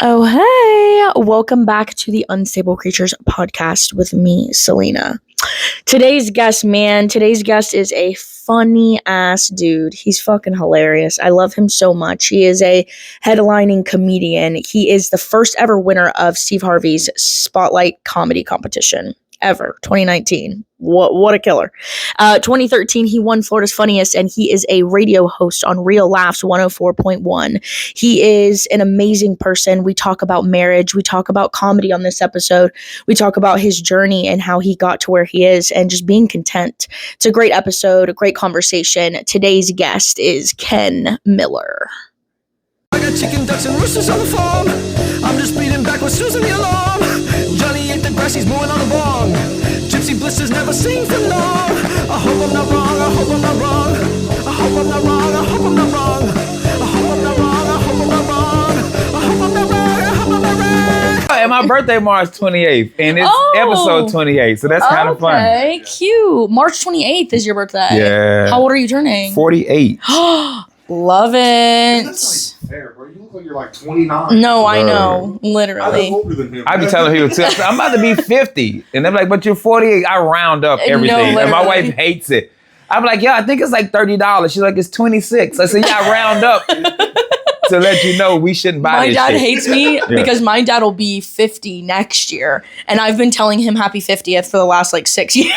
Oh, hey, welcome back to the Unstable Creatures podcast with me, Selena. Today's guest is a funny ass dude. He's fucking hilarious. I love him so much. He is a headlining comedian. He is the first ever winner of Steve Harvey's Spotlight comedy competition ever. 2019. What a killer. 2013, he won Florida's Funniest, and he is a radio host on Real Laughs 104.1. He is an amazing person. We talk about marriage. We talk about comedy on this episode. We talk about his journey and how he got to where he is and just being content. It's a great episode, a great conversation. Today's guest is Ken Miller. I got chicken, ducks, and roosters on the farm. I'm just beating back with Susan the alarm. Johnny ate the grass, he's moving on the bong. Gypsy blisters never sing for long. I hope I'm not wrong, I hope I'm not wrong. I hope I'm not wrong, I hope I'm not wrong. I hope I'm not wrong, I hope I'm not wrong. I hope I'm not wrong, I hope I'm not wrong. And my birthday March 28th, and it's episode 28, so that's kind of fun. Okay, cute. March 28th is your birthday. Yeah. How old are you turning? 48. Love it. That's not fair, bro. You look like you're like 29. No, I know. Literally. I look older than him. I be telling people too, I'm about to be 50, and they're like, "But you're 48." I round up everything, and my wife hates it. I'm like, "Yeah, I think it's like $30." She's like, "It's 26." I said, "Yeah, I round up to let you know we shouldn't buy My this dad shit." hates me because my dad will be 50 next year, and I've been telling him happy 50th for the last like 6 years.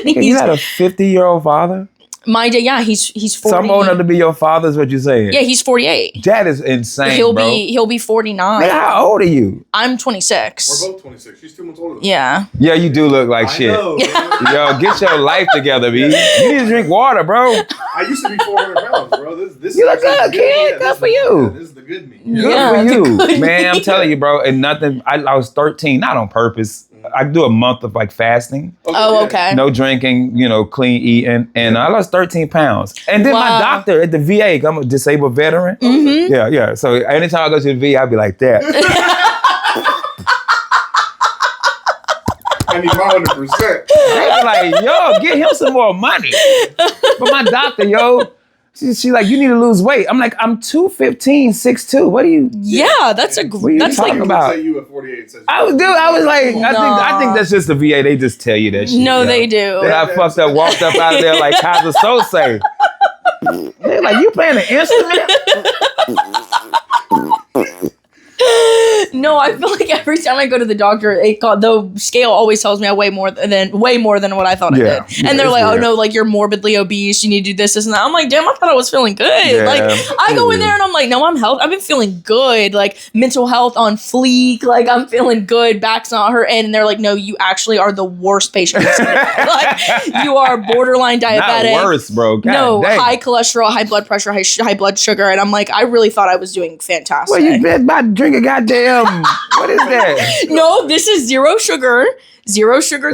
And You had a 50-year-old father? My dad, yeah, he's 40. So I'm old enough to be your father, is what you're saying? Yeah, he's 48. That is insane, He'll bro. be 49. Man, how old are you? I'm 26. We're both 26. She's 2 months older than Yeah. Yeah, you do look like shit. know, Yo, get your life together, B. You need to drink water, bro. I used to be 400 pounds, bro. This You is look good, kid. Yeah, Good for you. This is the good me. Good Yeah, for the you. good Man, I'm me. telling you, bro. And nothing, I was 13, not on purpose. I do a month of like fasting, Oh, okay. no drinking, clean eating. And I lost 13 pounds. And then my Wow. doctor at the VA, I'm a disabled veteran. Mm-hmm. Yeah. So anytime I go to the VA, I'll be like that. I need my 100%. They like, yo, get him some more money. But my doctor, she's like, you need to lose weight. I'm like, I'm 215, 6'2". What are you? Yeah, that's a What are you that's talking like about? Say you at 48 says I was like, I think that's just the VA. They just tell you that shit. no, yo. they do. Then I fucked up, walked up out of there like Kaiser Sose. They're like, you playing an instrument? No, I feel like every time I go to the doctor, the scale always tells me I weigh more than what I thought I Yeah. did. And they're It's like, weird. "Oh no, like you're morbidly obese. You need to do this and that." I'm like, "Damn, I thought I was feeling good." Yeah. Like I go in there and I'm like, "No, I'm healthy. I've been feeling good. Like mental health on fleek. Like I'm feeling good. Back's not hurting." And they're like, "No, you actually are the worst patient." Like you are borderline diabetic. Not worse, bro. God No, dang. high cholesterol, high blood pressure, high blood sugar, and I'm like, I really thought I was doing fantastic. Well, you been about to drink a goddamn. What is that? No, this is zero sugar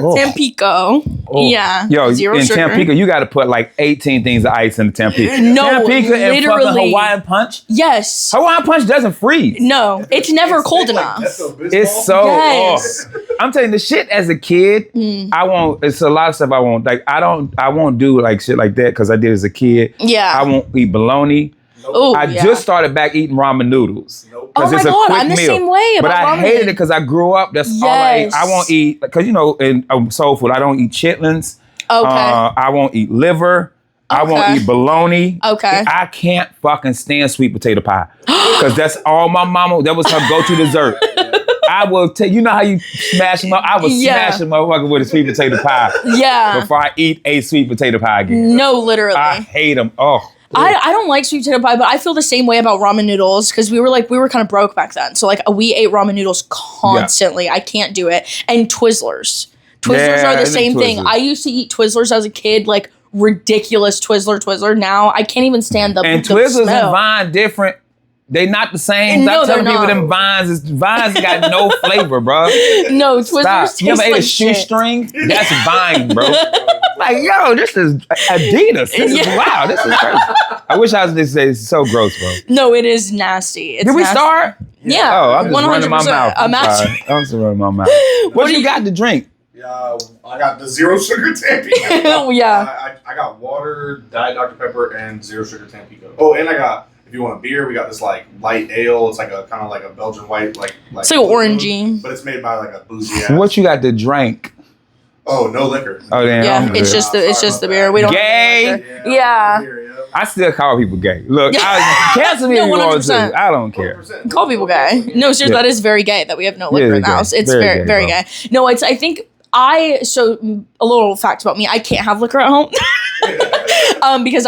Oh. Tampico. Oh. Yeah, Yo, zero in sugar. Tampico, you got to put like 18 things of ice in the Tampico. No, Tampico and fucking literally. Hawaiian Punch. Yes. Hawaiian Punch doesn't freeze. No, it's never cold like enough. Pepto-Bismol. It's so. Yes. I'm telling you, the shit as a kid, I won't. It's a lot of stuff I won't. Like I won't do like shit like that because I did as a kid. Yeah. I won't eat bologna. Oh, I yeah. just started back eating ramen noodles. Nope. Oh 'Cause my it's a God, quick I'm the meal. same way But about I ramen. hated it because I grew up. That's all I ate. Yes. I won't eat because in soul food I don't eat chitlins. Okay. I won't eat liver. I won't Okay. eat bologna. Okay. I can't fucking stand sweet potato pie because that's all my mama. That was her go-to dessert. I will tell you know how you smash them up. I will Yeah. smash a motherfucker with a sweet potato pie Yeah. before I eat a sweet potato pie again. No, literally. I hate them. Oh. I don't like sweet potato pie, but I feel the same way about ramen noodles because we were kind of broke back then. So like we ate ramen noodles constantly. I can't do it. And Twizzlers. Twizzlers Yeah, are I the think same thing. Twizzlers. I used to eat Twizzlers as a kid, like ridiculous Twizzler. Now I can't even stand the And the Twizzlers smell. and Vine different. They not the same. No, Stop telling they're people not. them Vines got no flavor, bro. No, Twizzlers Stop. taste You ever ate like a shit. shoestring? That's Vine, bro. Like, yo, this is Adidas. This is Yeah. wow. This is crazy. I wish I was this. It's so gross, bro. No, it is nasty. It's Did we nasty. start? Yeah. Oh, I'm just running my 100%. mouth. I'm actually. sorry. I'm just running my mouth. What you got to drink? Yeah, I got the zero sugar Tampico. Yeah. I got water, Diet Dr. Pepper, and zero sugar Tampico. Oh, and I got If you want a beer, we got this like light ale. It's like a kind of like a Belgian white, like it's like orangey, but it's made by like a boozy ass. What you got to drink? Oh, no liquor. Oh damn. yeah, it's just the beer. We don't gay. have liquor. Yeah. I still call people gay. Look, cancel me No, if you want 100%. to. I don't care. Call people gay. No, seriously, that is very gay that we have no liquor in the gay. house. It's Very very gay, gay. No, it's, I think so a little fact about me, I can't have liquor at home. Because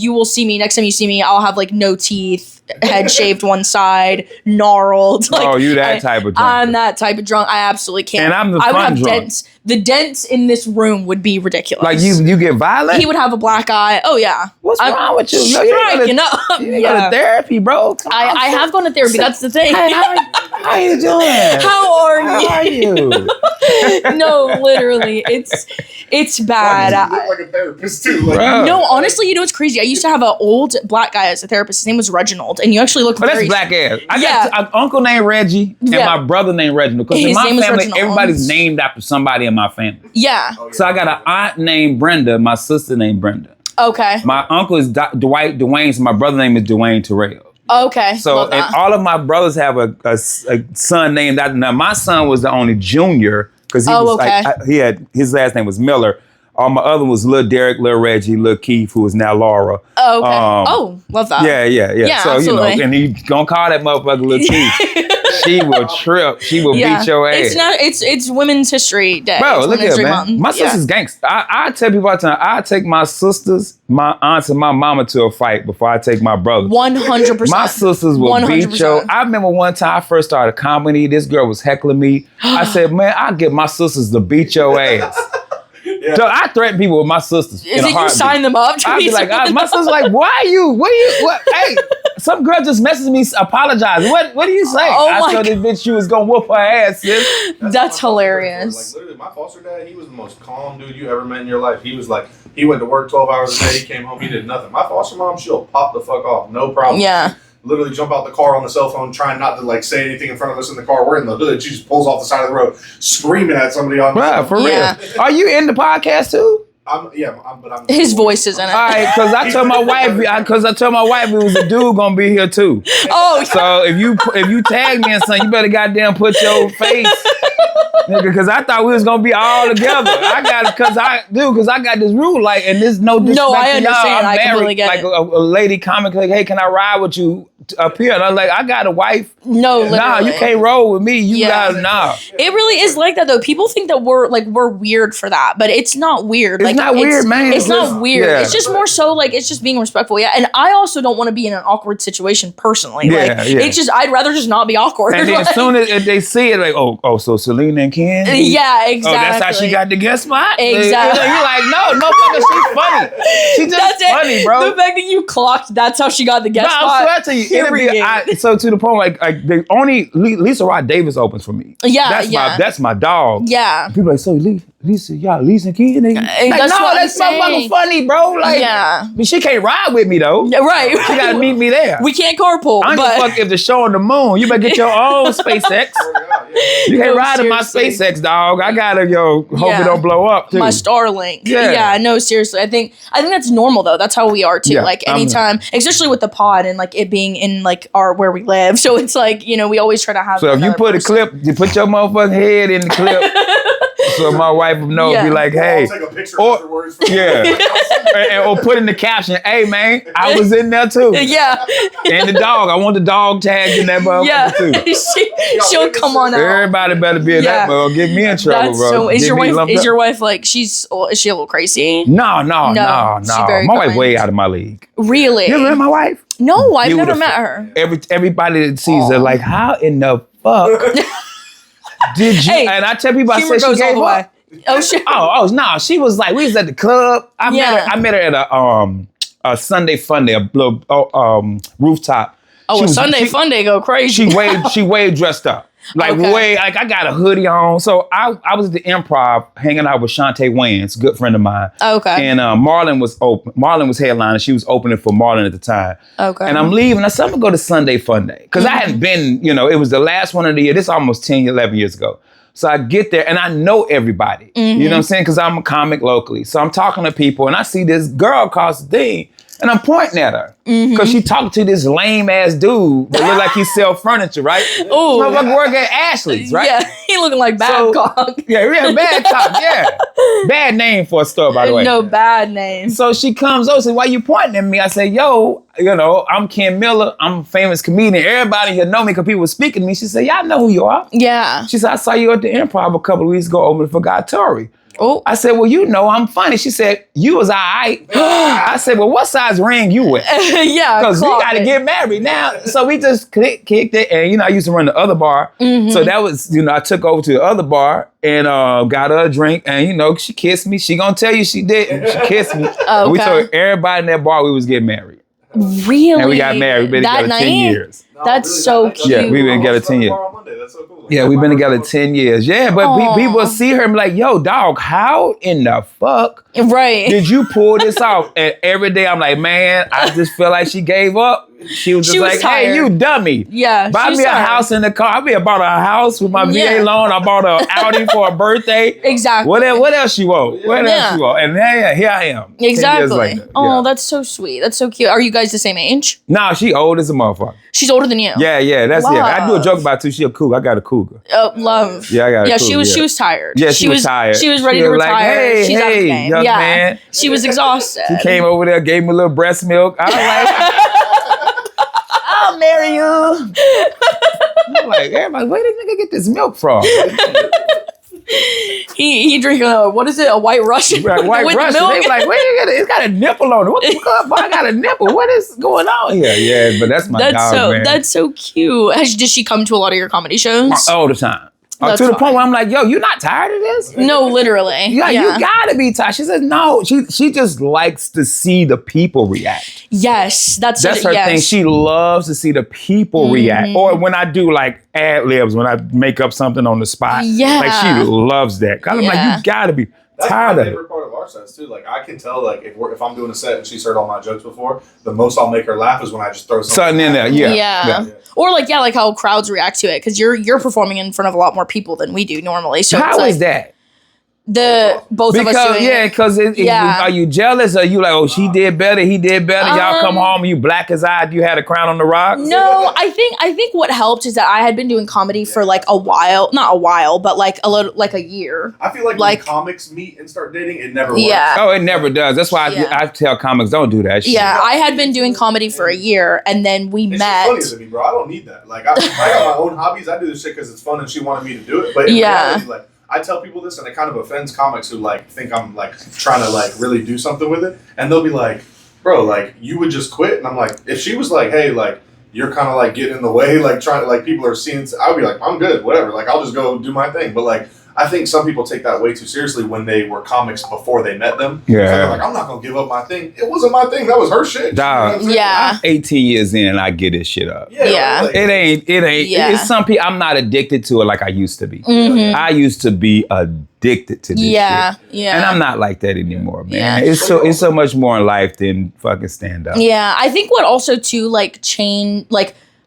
you will see me, next time you see me, I'll have like no teeth, head shaved one side, gnarled. Like, you that type of drunk. I'm that type of drunk. I absolutely can't. And I'm the I would fun have drunk. dents. The dents in this room would be ridiculous. Like you get violent? He would have a black eye. Oh yeah. What's wrong with you? Yo, Striking up. You go to therapy, bro. Come on, I have gone to therapy. That's the thing. Hey, how you doing? How are How you? are you? No, literally, it's bad. You look like a therapist too. Like, Bro. No, honestly, you know what's crazy? I used to have an old black guy as a therapist. His name was Reginald, and you actually look But very... that's black ass. I Yeah. got an uncle named Reggie and Yeah. my brother named Reginald. Because in His my name is family, Reginald. everybody's named after somebody in my family. Yeah. So I got an aunt named Brenda, my sister named Brenda. Okay. My uncle is Dwight Dwayne, so my brother's name is Dwayne Terrell. Okay. So Love and that. all of my brothers have a son named after. Now my son was the only junior because he was okay. like his last name was Miller. All my other was Lil Derek, Lil Reggie, Lil Keith, who is now Laura. Oh, okay. Love that. Yeah. Yeah, So absolutely. and he gonna call that motherfucker Lil Keith. She will trip. She will beat your ass. It's Women's History Day. Bro, It's look Women's at it, History man. Month. My Yeah. sister's gangster. I tell people all the time, I take my sisters, my aunts, and my mama to a fight before I take my brother. 100%. My sisters will beat 100%. your... I remember one time I first started comedy, this girl was heckling me. I said, man, I'll get my sisters to beat your ass. Yeah. So I threaten people with my sisters. Is it you sign them up? To I'd be be like, my sister's like, why are you? What? Hey, some girl just messaged me, apologize. What do you say? Oh I my told this bitch she was gonna whoop her ass, sis. That's hilarious. Like literally, my foster dad, he was the most calm dude you ever met in your life. He was like, he went to work 12 hours a day. He came home, he did nothing. My foster mom, she'll pop the fuck off, no problem. Yeah. Literally jump out the car on the cell phone, trying not to like say anything in front of us in the car. We're in the hood. She just pulls off the side of the road, screaming at somebody on the Bruh, phone. for Yeah. real. Are you in the podcast too? I'm His voice is in it. All right, because I told my wife, it was a dude gonna be here too. Oh, So if you tag me in something, you better goddamn put your face, nigga. Because I thought we was gonna be all together. Because I got this rule, like, and there's no disrespect No, I to y'all. understand. I'm I married, completely get like it. a lady comic, like, hey, can I ride with you up here? And I'm like, I got a wife. no, literally. Nah, you can't roll with me. You Yeah. gotta nah. It really is like that though. People think that we're weird for that, but it's not weird. It's not weird, man. It's not just- weird. yeah. It's just more so like it's just being respectful. Yeah, and I also don't want to be in an awkward situation personally. Yeah, like yeah. it's just I'd rather just not be awkward. And then as Like, soon as they see it, like, oh, so Selena and Ken? yeah, exactly. Oh, that's how she got the guest spot? Exactly. You're like, no, fucker, she's funny. She's just That's funny, it. bro. The fact that you clocked, that's how she got the guest No, spot. I tell you, Period. so to the point, like the only Lisa Rod Davis opens for me. Yeah, That's my dog. Yeah. People are like, so Lisa, y'all, Lisa and Ken? Like, that's no, what that's I'm motherfucker saying. funny, bro. Like, Yeah. but she can't ride with me though. Right. She gotta meet me there. We can't carpool, I don't give a but fuck if the show on the moon. You better get your own SpaceX. You can't No, ride in my seriously. SpaceX, dog. I gotta hope Yeah. it don't blow up too. my Starlink. Yeah. Yeah, no, seriously. I think that's normal though. That's how we are too. Yeah, like I'm- anytime, especially with the pod and like it being in like where we live. So it's like, we always try to have So if you another put person. a clip, you put your motherfucking head in the clip, so my wife will know. Yeah. Be like, hey, I'll take a picture Or- afterwards. yeah, or put in the caption, hey man, I was in there too, Yeah. and the dog. I want the dog tagged in that motherfucker Yeah. too. She'll come on out. Everybody better be in Yeah. that motherfucker. Get me in trouble, That's bro. so is Get your me wife lumped is up. your wife like is she a little crazy? No. No, she's very My wife kind. way out of my league. Really? You ever met my wife? No, I've never Beautiful. met her. Everybody that sees her like, how in the fuck did you? Hey, and I tell people, I Humor said she goes all gave the way. up. Oh shit. Oh no! She was like, we was at the club. I Yeah. met her at a Sunday fun day, a little rooftop. Oh, She a was- Sunday she- fun day go crazy. She way dressed up. Like Okay. way, like I got a hoodie on. So I was at the Improv hanging out with Shantae Wayans, good friend of mine. Okay. And Marlon was open. Marlon was headlining. She was opening for Marlon at the time. Okay. And I'm leaving. I said, I'm gonna go to Sunday Fun Day. Because I hadn't been, it was the last one of the year. This is almost 10, 11 years ago. So I get there and I know everybody. You know what I'm saying? Because I'm a comic locally. So I'm talking to people and I see this girl across the thing. And I'm pointing at her. Because she talked to this lame ass dude that look like he sell furniture, right? Oh. Motherfucker work at Ashley's, right? Yeah, he looking like Babcock. Yeah, Babcock, yeah. Bad name for a store, by the way. No, bad name. So she comes over and says, why you pointing at me? I say, yo, I'm Ken Miller. I'm a famous comedian. Everybody here know me because people were speaking to me. She said, yeah, I know who you are. Yeah. She said, I saw you at the Improv a couple of weeks ago opening for Guy Tori. Oh. I said, well, I'm funny. She said, you was all right. I said, well, what size ring you with? Yeah. Because we got to get married now. So we just kicked it. And, I used to run the other bar. So that was, I took over to the other bar and got her a drink. And, she kissed me. She going to tell you she did. She kissed me. Okay. We told everybody in that bar we was getting married. Really? And we got married. We've been together 10 years. That's so cute. Yeah, we've been together 10 years. That's so cool. Yeah, we've been together 10 years. Yeah, but people see her and be like, yo, dog, how in the fuck did you pull this off? And every day I'm like, man, I just feel like she gave up. She was just like, tired. hey, you dummy. Yeah. Buy me a house in the car. I bought a house with my VA loan. I bought an Audi for a birthday. Exactly. What else you want? What else you want? And here I am. Exactly. Oh, that's so sweet. That's so cute. Are you guys the same age? No, she old as a motherfucker. She's older than you. Yeah, that's it. I do a joke about too. She a cougar. I got a cougar. Oh, love. Yeah, I got a cougar. She was tired. Yeah, she was tired. She was ready to retire. Like, hey, She's out of the game. young man. She was exhausted. She came over there, gave me a little breast milk. I was like, I'll marry you. I'm like, everybody, where did nigga get this milk from? He drinking what is it? A White Russian? Right, White with Russian. milk? They like, it's got a nipple on it. What the fuck? Boy, I got a nipple. What is going on here? Yeah, but that's my dog, man. That's so cute. Does she come to a lot of your comedy shows? All the time. That's to the fine. point where I'm like, yo, you not tired of this? No, literally. Yeah, you gotta be tired. She says, no. She just likes to see the people react. Yes, that's her thing. She loves to see the people react. Or when I do like ad libs, when I make up something on the spot. Yeah. Like she loves that. Cause I'm like, you gotta be tired of it. That's my favorite part of our sets too. Like I can tell, like if I'm doing a set and she's heard all my jokes before, the most I'll make her laugh is when I just throw something in there. Yeah. Or like how crowds react to it because you're performing in front of a lot more people than we do normally. So how is that? Both of us doing it. Because are you jealous? Or are you like, oh, she did better, he did better? Y'all come home, you black as I, you had a crown on the rock? No, I think what helped is that I had been doing comedy for like a while, not a while, but like a year. I feel like when comics meet and start dating, it never works. Yeah. Oh, it never does. That's why I tell comics don't do that shit. Yeah, I had been doing comedy for a year, and then we met. She's funny to me, bro. I don't need that. Like I got my own hobbies. I do this shit because it's fun, and she wanted me to do it. But in reality, like. I tell people this, and it kind of offends comics who like think I'm like trying to like really do something with it, and they'll be like, "Bro, like you would just quit." And I'm like, if she was like, "Hey, like you're kind of like getting in the way, like trying to like people are seeing," I would be like, "I'm good, whatever. Like I'll just go do my thing." But like I think some people take that way too seriously when they were comics before they met them. Yeah, so they're like, I'm not gonna give up my thing. It wasn't my thing. That was her shit. Dog, you know I'm 18 years in, and I get this shit up. Yeah. It ain't. It's some people. I'm not addicted to it like I used to be. I used to be addicted to this shit. Yeah. And I'm not like that anymore, man. Yeah. It's so much more in life than fucking stand up. Yeah, I think what also too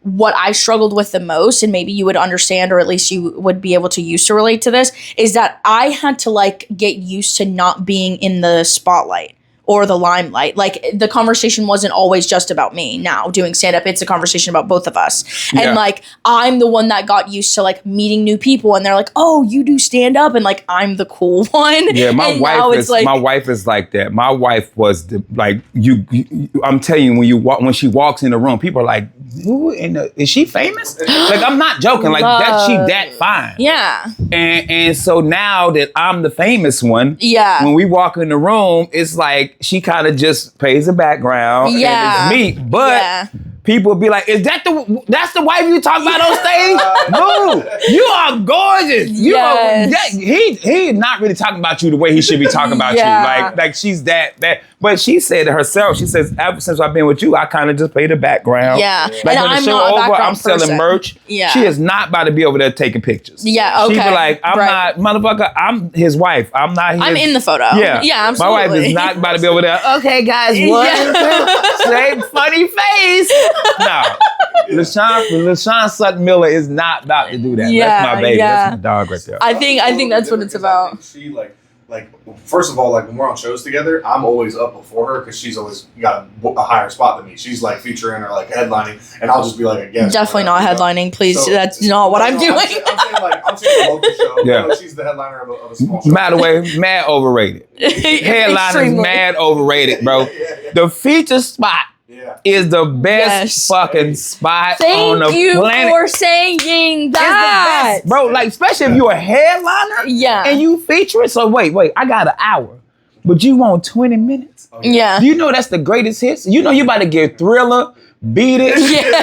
what I struggled with the most, and maybe you would understand, or at least you would be able to use to relate to this, is that I had to like get used to not being in the spotlight or the limelight. Like the conversation wasn't always just about me. Now doing stand up, it's a conversation about both of us. And like I'm the one that got used to like meeting new people, and they're like, "Oh, you do stand up," and like I'm the cool one. Yeah, my wife is like that. My wife was I'm telling you, when she walks in the room, people are like, "Who is she famous?" Like I'm not joking. Like she that fine. Yeah. And so now that I'm the famous one, when we walk in the room, it's like she kind of just plays the background. Yeah. And it's me. But people be like, that's the wife you talk about on stage? No, you are gorgeous. He not really talking about you the way he should be talking about you. Like she's that. But she said herself, she says, ever since I've been with you, I kind of just play the background. Yeah. Like and when the I'm show not a over, background I'm selling person. merch. Yeah. She is not about to be over there taking pictures. Yeah, okay. She be like, I'm not, motherfucker, I'm his wife. I'm not his. I'm in the photo. Yeah. Yeah, absolutely. My wife is not about to be over there. Okay, guys, say funny face. No. LaShawn Sutton Miller is not about to do that. Yeah, that's my baby. yeah. That's my dog right there. I think that's what it's about. She like like, first of all, like when we're on shows together, I'm always up before her because she's always got a higher spot than me. She's like featuring or like headlining, and I'll just be like a guest. Definitely not headlining, please. So, that's not what I'm doing. I'm saying a local show. Yeah. She's the headliner of a small show. By the way, mad overrated. Headliners mad overrated, bro. Yeah. The feature spot is the best fucking spot on the planet. Thank you for saying that. It's the best, bro. Like, especially if you're a headliner and you feature it. So wait, I got an hour, but you want 20 minutes? Yeah. You know that's the greatest hits? You know you about to get Thriller, Beat It,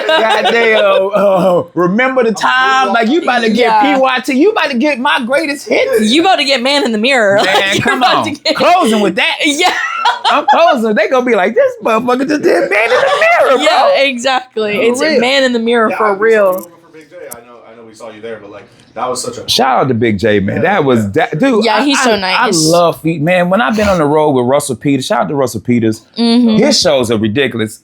goddamn, Remember the Time. Like, you about to get PYT. You about to get my greatest hits. You about to get Man in the Mirror. Man, come on. Closing with that. Yeah. I'm closing. They gonna be like, this motherfucker just did Man in the Mirror, bro. Yeah, exactly. It's a Man in the Mirror for real. For Big J. I know we saw you there, but like, that was such a... Shout out to Big J, man. Dude. Yeah, he's so nice. I love feet, man. When I've been on the road with Russell Peters, shout out to Russell Peters. His shows are ridiculous.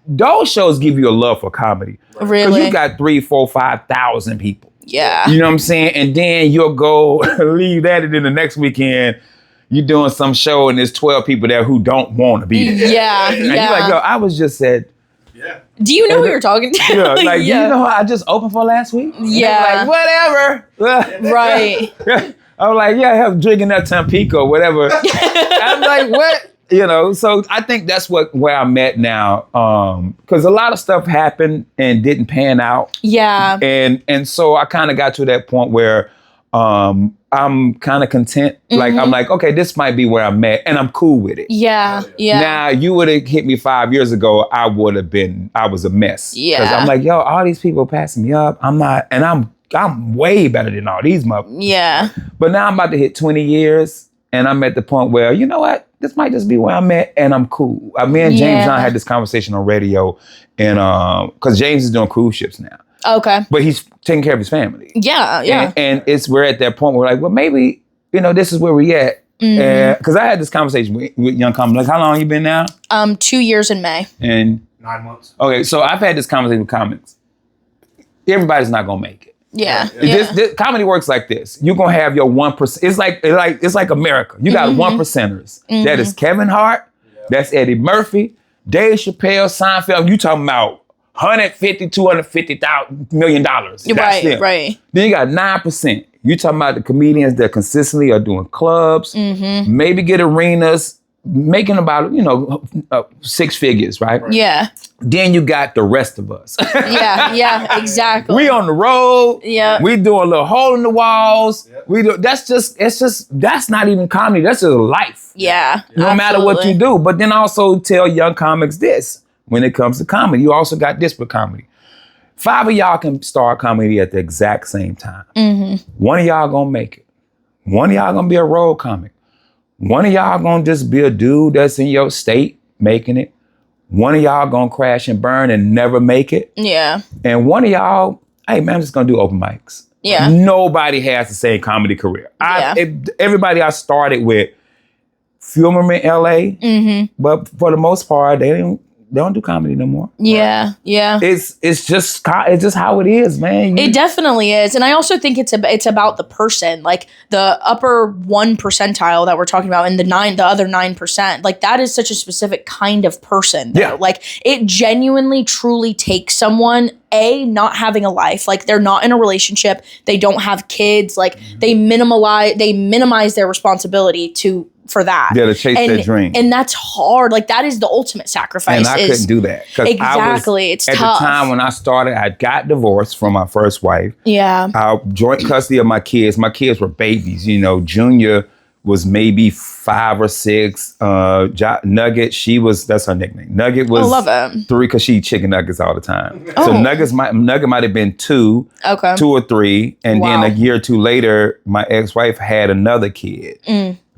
Those shows give you a love for comedy. Really? Because you got 3,000, 4,000, 5,000 people. Yeah. You know what I'm saying? And then you'll go leave that, and then the next weekend you're doing some show and there's 12 people there who don't want to be there. Yeah. And you're like, yo, I was just said. Yeah. Do you know who you're talking to? Yeah, like, you know who I just opened for last week? Yeah. Like, whatever. Right. I was like, I have drinking that Tampico, whatever. I'm like, what? You know, so I think that's where I'm at now. Because a lot of stuff happened and didn't pan out. Yeah. And so I kind of got to that point where I'm kind of content. Like, I'm like, okay, this might be where I'm at, and I'm cool with it. Yeah. Now, you would have hit me 5 years ago, I was a mess. Yeah. Because I'm like, yo, all these people passing me up. I'm not, and I'm way better than all these motherfuckers. Yeah. But now I'm about to hit 20 years, and I'm at the point where, you know what? This might just be where I'm at, and I'm cool. Me and James and I had this conversation on radio, and because James is doing cruise ships now. Okay. But he's taking care of his family. Yeah. And we're at that point where we're like, well, maybe, this is where we at. Because I had this conversation with young comics. Like, how long you been now? 2 years in May. And 9 months. Okay, so I've had this conversation with comics. Everybody's not gonna make it. Yeah. This comedy works like this. You're gonna have your 1%. It's like America. You got 1%ers. That is Kevin Hart. That's Eddie Murphy. Dave Chappelle, Seinfeld. You talking about $150, $250 million. That's them. Right. Then you got 9%. You talking about the comedians that consistently are doing clubs, maybe get arenas, making about, 6 figures, right? Yeah. Then you got the rest of us. Yeah, exactly. We on the road. Yeah. We doing a little hole in the walls. Yep. That's not even comedy. That's just life. Yeah. No matter what you do. But then also tell young comics this. When it comes to comedy, you also got disparate comedy. 5 of y'all can start comedy at the exact same time. One of y'all gonna make it. One of y'all gonna be a road comic. One of y'all gonna just be a dude that's in your state making it. One of y'all gonna crash and burn and never make it. Yeah. And one of y'all, hey man, I'm just gonna do open mics. Yeah. Nobody has the same comedy career. Everybody I started with, film them in LA, but for the most part, they don't do comedy no more. Yeah, yeah. It's just how it is, man. It definitely is, and I also think it's about the person, like the upper 1 percentile that we're talking about, and the other 9%. Like, that is such a specific kind of person. Though. Yeah. Like, it genuinely, truly takes someone not having a life, like they're not in a relationship, they don't have kids, like they minimize their responsibility for that. Yeah, to chase their dream. And that's hard. Like, that is the ultimate sacrifice. And I couldn't do that. Exactly. It's tough. At the time when I started, I got divorced from my first wife. Yeah. I joint custody of my kids. My kids were babies. Junior was maybe 5 or 6. Nugget, that's her nickname. Nugget was 3 because she eat chicken nuggets all the time. Oh. So Nugget might have been 2, 2 or 3. And then a year or 2 later, my ex-wife had another kid.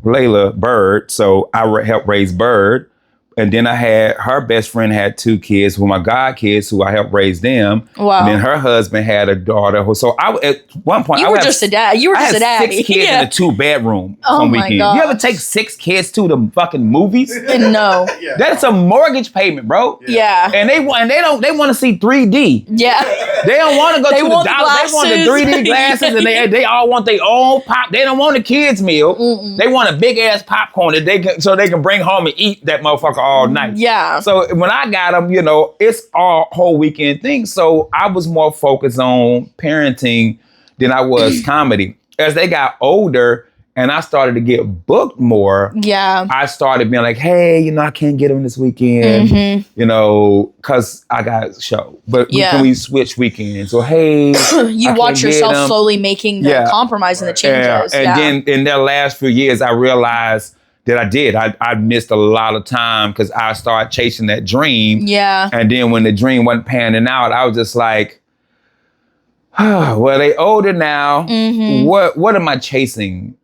Layla, Bird. So I helped raise Bird. And then I had her best friend had 2 kids, who my god kids, who I helped raise them. Wow. And then her husband had a daughter. So I at one point you were just a dad. You were just a daddy. 6 kids in a 2-bedroom on weekend. God. You ever take 6 kids to the fucking movies? No. Yeah. That's a mortgage payment, bro. Yeah. And they want to see 3D. Yeah. They don't want to go They to the want the dollar. They want the glasses. 3D glasses, and they all want their own pop. They don't want a kids meal. They want a big ass popcorn that they can bring home and eat that motherfucker all night. Yeah. So when I got them, it's all whole weekend thing. So I was more focused on parenting than I was comedy. As they got older and I started to get booked more, Yeah. I started being like, hey, I can't get them this weekend, because I got a show. But can we switch weekends? Or hey, You I watch can't get yourself 'em. slowly making the compromise and the changes. And then in their last few years, I realized that I did. I missed a lot of time because I started chasing that dream. Yeah. And then when the dream wasn't panning out, I was just like, well, they older now. What am I chasing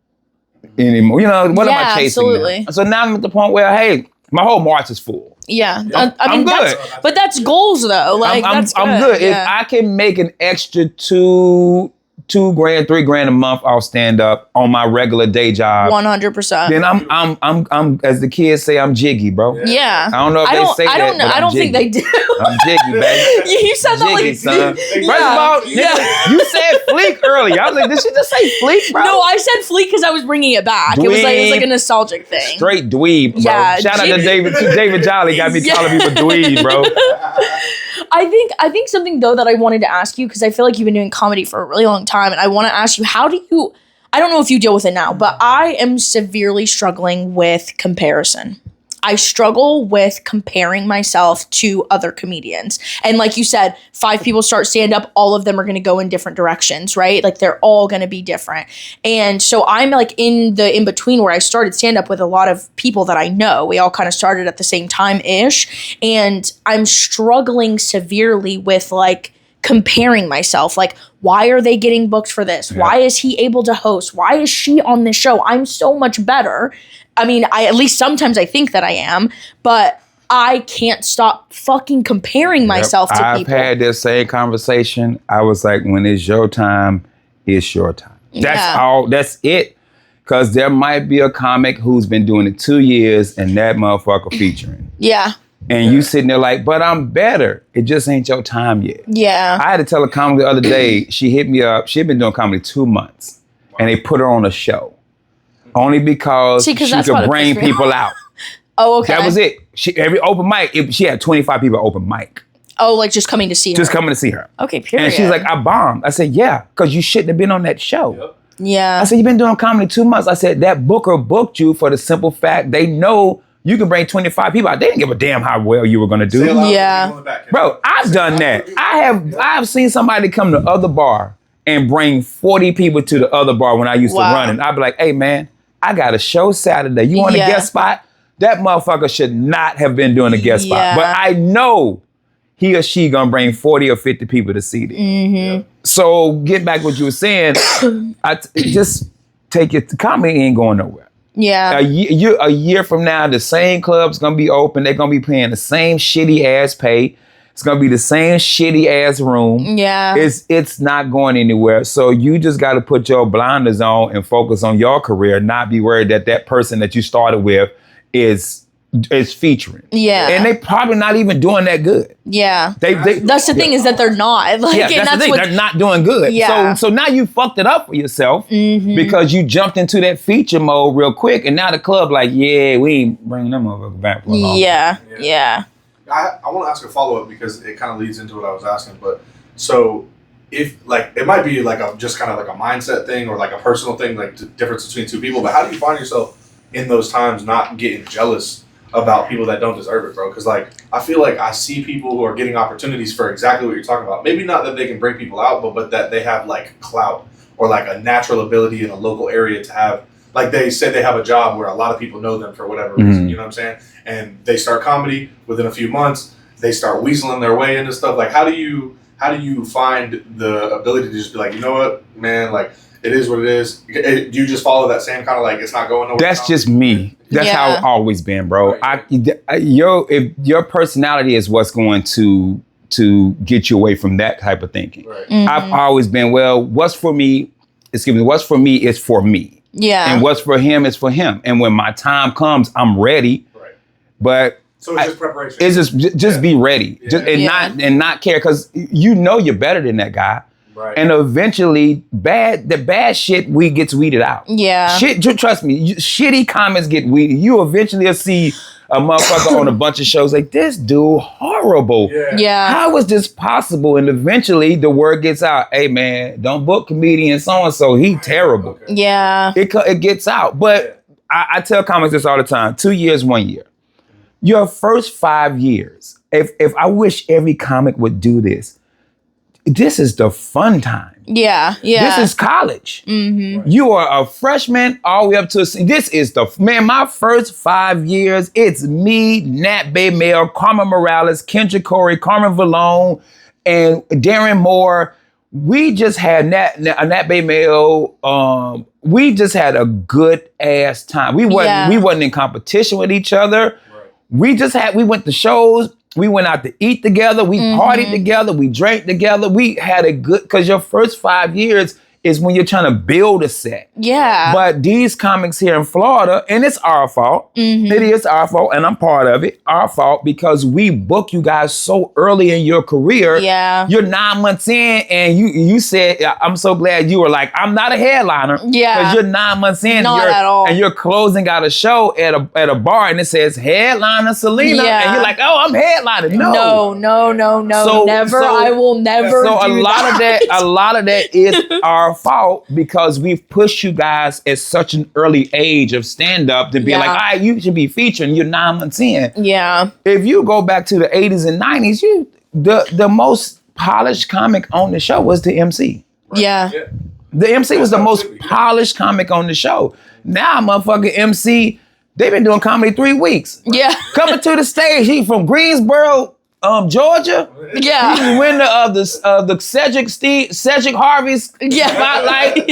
anymore? What am I chasing? Absolutely. Now? So now I'm at the point where, hey, my whole March is full. Yeah. I'm good. But that's goals though. Like I'm good. Yeah. If I can make an extra $2,000, $3,000 a month, I'll stand up on my regular day job. 100%. Then I'm as the kids say, I'm jiggy, bro. Yeah. I don't know if they say that. I don't know. but I don't think they do. I'm jiggy, baby. You said that Jiggy, like son. Yeah. First of all, nigga, you said fleek earlier. I was like, did she just say fleek, bro? No, I said fleek because I was bringing it back. It was like a nostalgic thing. Straight dweeb, bro. Yeah, Shout out to David Jolly got me calling people dweeb, bro. I think something though that I wanted to ask you, because I feel like you've been doing comedy for a really long time, and I want to ask you, I don't know if you deal with it now, but I am severely struggling with comparison. I struggle with comparing myself to other comedians. And like you said, 5 people start stand up, all of them are going to go in different directions, right? Like they're all going to be different. And so I'm like in between where I started stand up with a lot of people that I know. We all kind of started at the same time-ish. And I'm struggling severely with like comparing myself. Like, why are they getting booked for this? Yeah. Why is he able to host? Why is she on this show? I'm so much better. I mean, at least sometimes I think that I am, but I can't stop fucking comparing myself to people. I've had this same conversation. I was like, when it's your time, it's your time. That's all. That's it. Because there might be a comic who's been doing it 2 years and that motherfucker featuring. Yeah. And you sitting there like, but I'm better. It just ain't your time yet. Yeah. I had to tell a comic the other day, she hit me up. She had been doing comedy 2 months. And they put her on a show. Only because she could bring people out. Oh, okay. That was it. Every open mic, she had 25 people open mic. Oh, like just coming to see her. Just coming to see her. Okay, period. And she's like, I bombed. I said, yeah, because you shouldn't have been on that show. Yep. Yeah. I said, you've been doing comedy 2 months. I said, that booker booked you for the simple fact they know you can bring 25 people out. They didn't give a damn how well you were going to do. Yeah. Bro, I've done that. I've seen somebody come to the other bar and bring 40 people to the other bar when I used to run it. I'd be like, hey, man, I got a show Saturday. You want a guest spot? That motherfucker should not have been doing a guest spot. But I know he or she gonna bring 40 or 50 people to see it. Mm-hmm. So get back what you were saying. Just take it. Comedy ain't going nowhere. Yeah. A year from now, the same club's gonna be open. They're gonna be paying the same shitty ass pay. It's gonna be the same shitty ass room. Yeah. It's not going anywhere. So you just got to put your blinders on and focus on your career. Not be worried that person that you started with is featuring. Yeah. And they probably not even doing that good. Yeah. They that's the thing is that they're not. Like, yeah, that's the thing. They're not doing good. Yeah. So now you fucked it up for yourself because you jumped into that feature mode real quick, and now the club like, yeah, we ain't bringing them over back for long. Yeah. I want to ask a follow-up because it kind of leads into what I was asking. But so if like it might be like just kind of like a mindset thing or like a personal thing, like the difference between two people. But how do you find yourself in those times not getting jealous about people that don't deserve it, bro? Because like I feel like I see people who are getting opportunities for exactly what you're talking about. Maybe not that they can bring people out, but that they have like clout or like a natural ability in a local area to have. Like they say they have a job where a lot of people know them for whatever reason, you know what I'm saying? And they start comedy within a few months, they start weaseling their way into stuff. Like how do you find the ability to just be like, you know what, man, like it is what it is. Do you just follow that same kind of like it's not going nowhere? That's just me. That's how I've always been, bro. Right. If your personality is what's going to get you away from that type of thinking. Right. I've always been, what's for me is for me. Yeah. And what's for him is for him. And when my time comes, I'm ready. Right. But so it's just preparation. It's just be ready. Not care, because you know you're better than that guy. Right. And eventually the bad shit gets weeded out. Yeah. Trust me, shitty comments get weeded. You eventually will see a motherfucker on a bunch of shows like, this dude horrible. Yeah. How is this possible? And eventually the word gets out. Hey man, don't book comedian so-and-so. He terrible. Okay. Yeah. It gets out. But I tell comics this all the time. 2 years, 1 year. Your first 5 years, if I wish every comic would do this, this is the fun time. Yeah. This is college. Mm-hmm. You are a freshman all the way up to this is my first 5 years. It's me, Nat Baymel, Carmen Morales, Kendra Corey, Carmen Vallone, and Darren Moore. We just had Nat Baymel. We just had a good ass time. We wasn't in competition with each other. Right. We went to shows. We went out to eat together. We partied together. We drank together. We had a good, because your first 5 years is when you're trying to build a set. Yeah. But these comics here in Florida, and it's our fault. Mm-hmm. It is our fault, and I'm part of it. Our fault, because we book you guys so early in your career. Yeah. You're 9 months in, and you said, I'm so glad you were like, I'm not a headliner. Yeah. Because you're 9 months in. Not at all. And you're closing out a show at a bar, and it says headliner Selena. Yeah. And you're like, oh, I'm headlining. No. So- never. so- I will never So do a lot of that is our fault, because we've pushed you guys at such an early age of stand-up to be like, all right, you should be featuring. You're 9 months in. Yeah. If you go back to the 80s and 90s, the most polished comic on the show was the MC. Right. Yeah. The MC was the most polished comic on the show. Now, motherfucking MC, they've been doing comedy 3 weeks. Yeah. Coming to the stage, he from Greensboro, Georgia. Yeah. He's the winner of the Cedric Harvey's spotlight.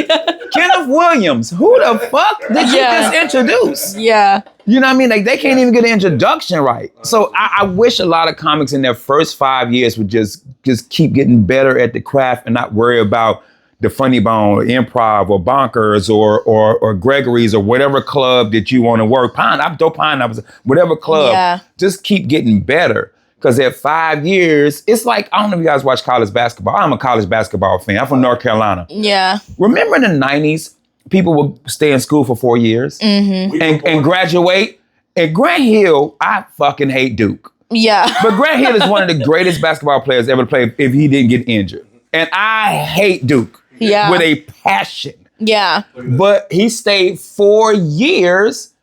Kenneth Williams. Who the fuck did you just introduce? Yeah. You know what I mean? Like, they can't even get an introduction right. So I wish a lot of comics in their first 5 years would just keep getting better at the craft and not worry about the Funny Bone or Improv or Bonkers or Gregory's or whatever club that you want to work. Whatever club. Yeah. Just keep getting better. Because at 5 years, it's like, I don't know if you guys watch college basketball. I'm a college basketball fan. I'm from North Carolina. Yeah. Remember in the 90s, people would stay in school for 4 years and graduate. And Grant Hill, I fucking hate Duke. Yeah. But Grant Hill is one of the greatest basketball players ever to play if he didn't get injured. And I hate Duke with a passion. Yeah. But he stayed 4 years.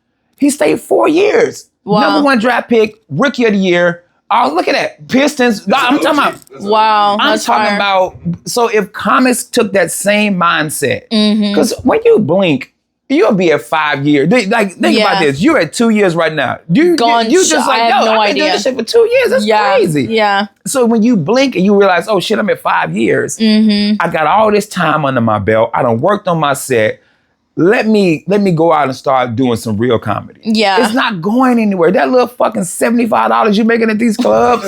Wow. Number 1 draft pick, rookie of the year. Oh, look at that. Pistons. I'm talking about. Wow. I'm talking about. So if comics took that same mindset, because when you blink, you'll be at 5 years. Think about this. You're at 2 years right now. You just like, I have no idea. Been doing this shit for 2 years. That's crazy. Yeah. So when you blink and you realize, oh shit, I'm at 5 years. I got all this time under my belt. I done worked on my set. Let me go out and start doing some real comedy. Yeah. It's not going anywhere. That little fucking $75 you making at these clubs.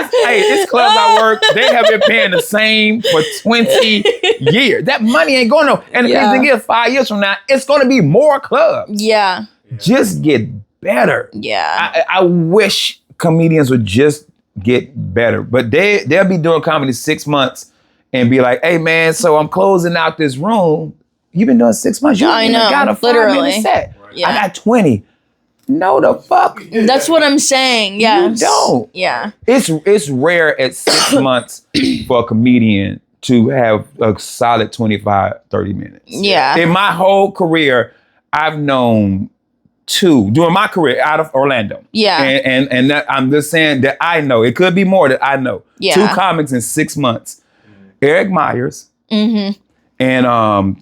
It's clubs I work, they have been paying the same for 20 years. That money ain't going no. And the thing is, 5 years from now, it's going to be more clubs. Yeah. Just get better. Yeah. I wish comedians would just get better. But they'll be doing comedy 6 months and be like, hey man, so I'm closing out this room. You've been doing 6 months. You got a 5-minute set. Yeah. I got 20. No, the fuck. That's what I'm saying. Yeah. You don't. Yeah. It's rare at 6 months for a comedian to have a solid 25, 30 minutes. Yeah. In my whole career, I've known 2 during my career out of Orlando. Yeah. And that, I'm just saying that I know. It could be more that I know. Yeah. 2 comics in 6 months. Eric Myers. And he on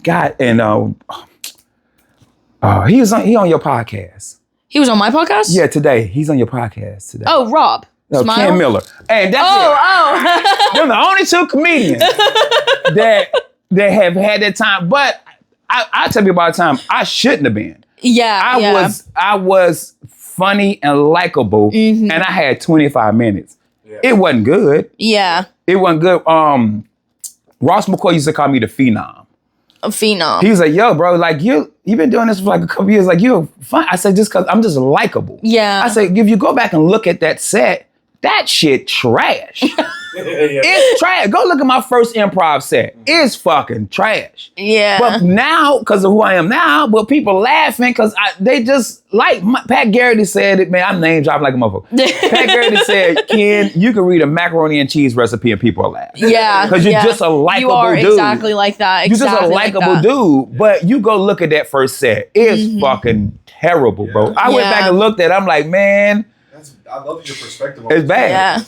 your podcast. He was on my podcast? Yeah, today. He's on your podcast today. Oh, Rob. No, Smile? Ken Miller. Hey, that's it. They're the only 2 comedians that that have had that time. But I tell you about the time I shouldn't have been. Yeah. I was funny and likable, and I had 25 minutes. Yeah. It wasn't good. Yeah. It wasn't good. Ross McCoy used to call me the Phenom. A Phenom. He was like, yo, bro, like you've been doing this for like a couple years. Like, you're fun. I said, just because I'm just likable. Yeah. I said, if you go back and look at that set, that shit trash. It's trash. Go look at my first improv set. It's fucking trash. Yeah. But now, because of who I am now, but people laughing because they just like, Pat Garrity said it, man, I'm name dropping like a motherfucker. Pat Garrity said, Ken, you can read a macaroni and cheese recipe and people will laugh. Yeah. Because you're just a likable dude. You are exactly like that. You're just a likable dude. But you go look at that first set. It's fucking terrible, bro. I went back and looked at it. I'm like, man. I love your perspective on it's bad. Yeah.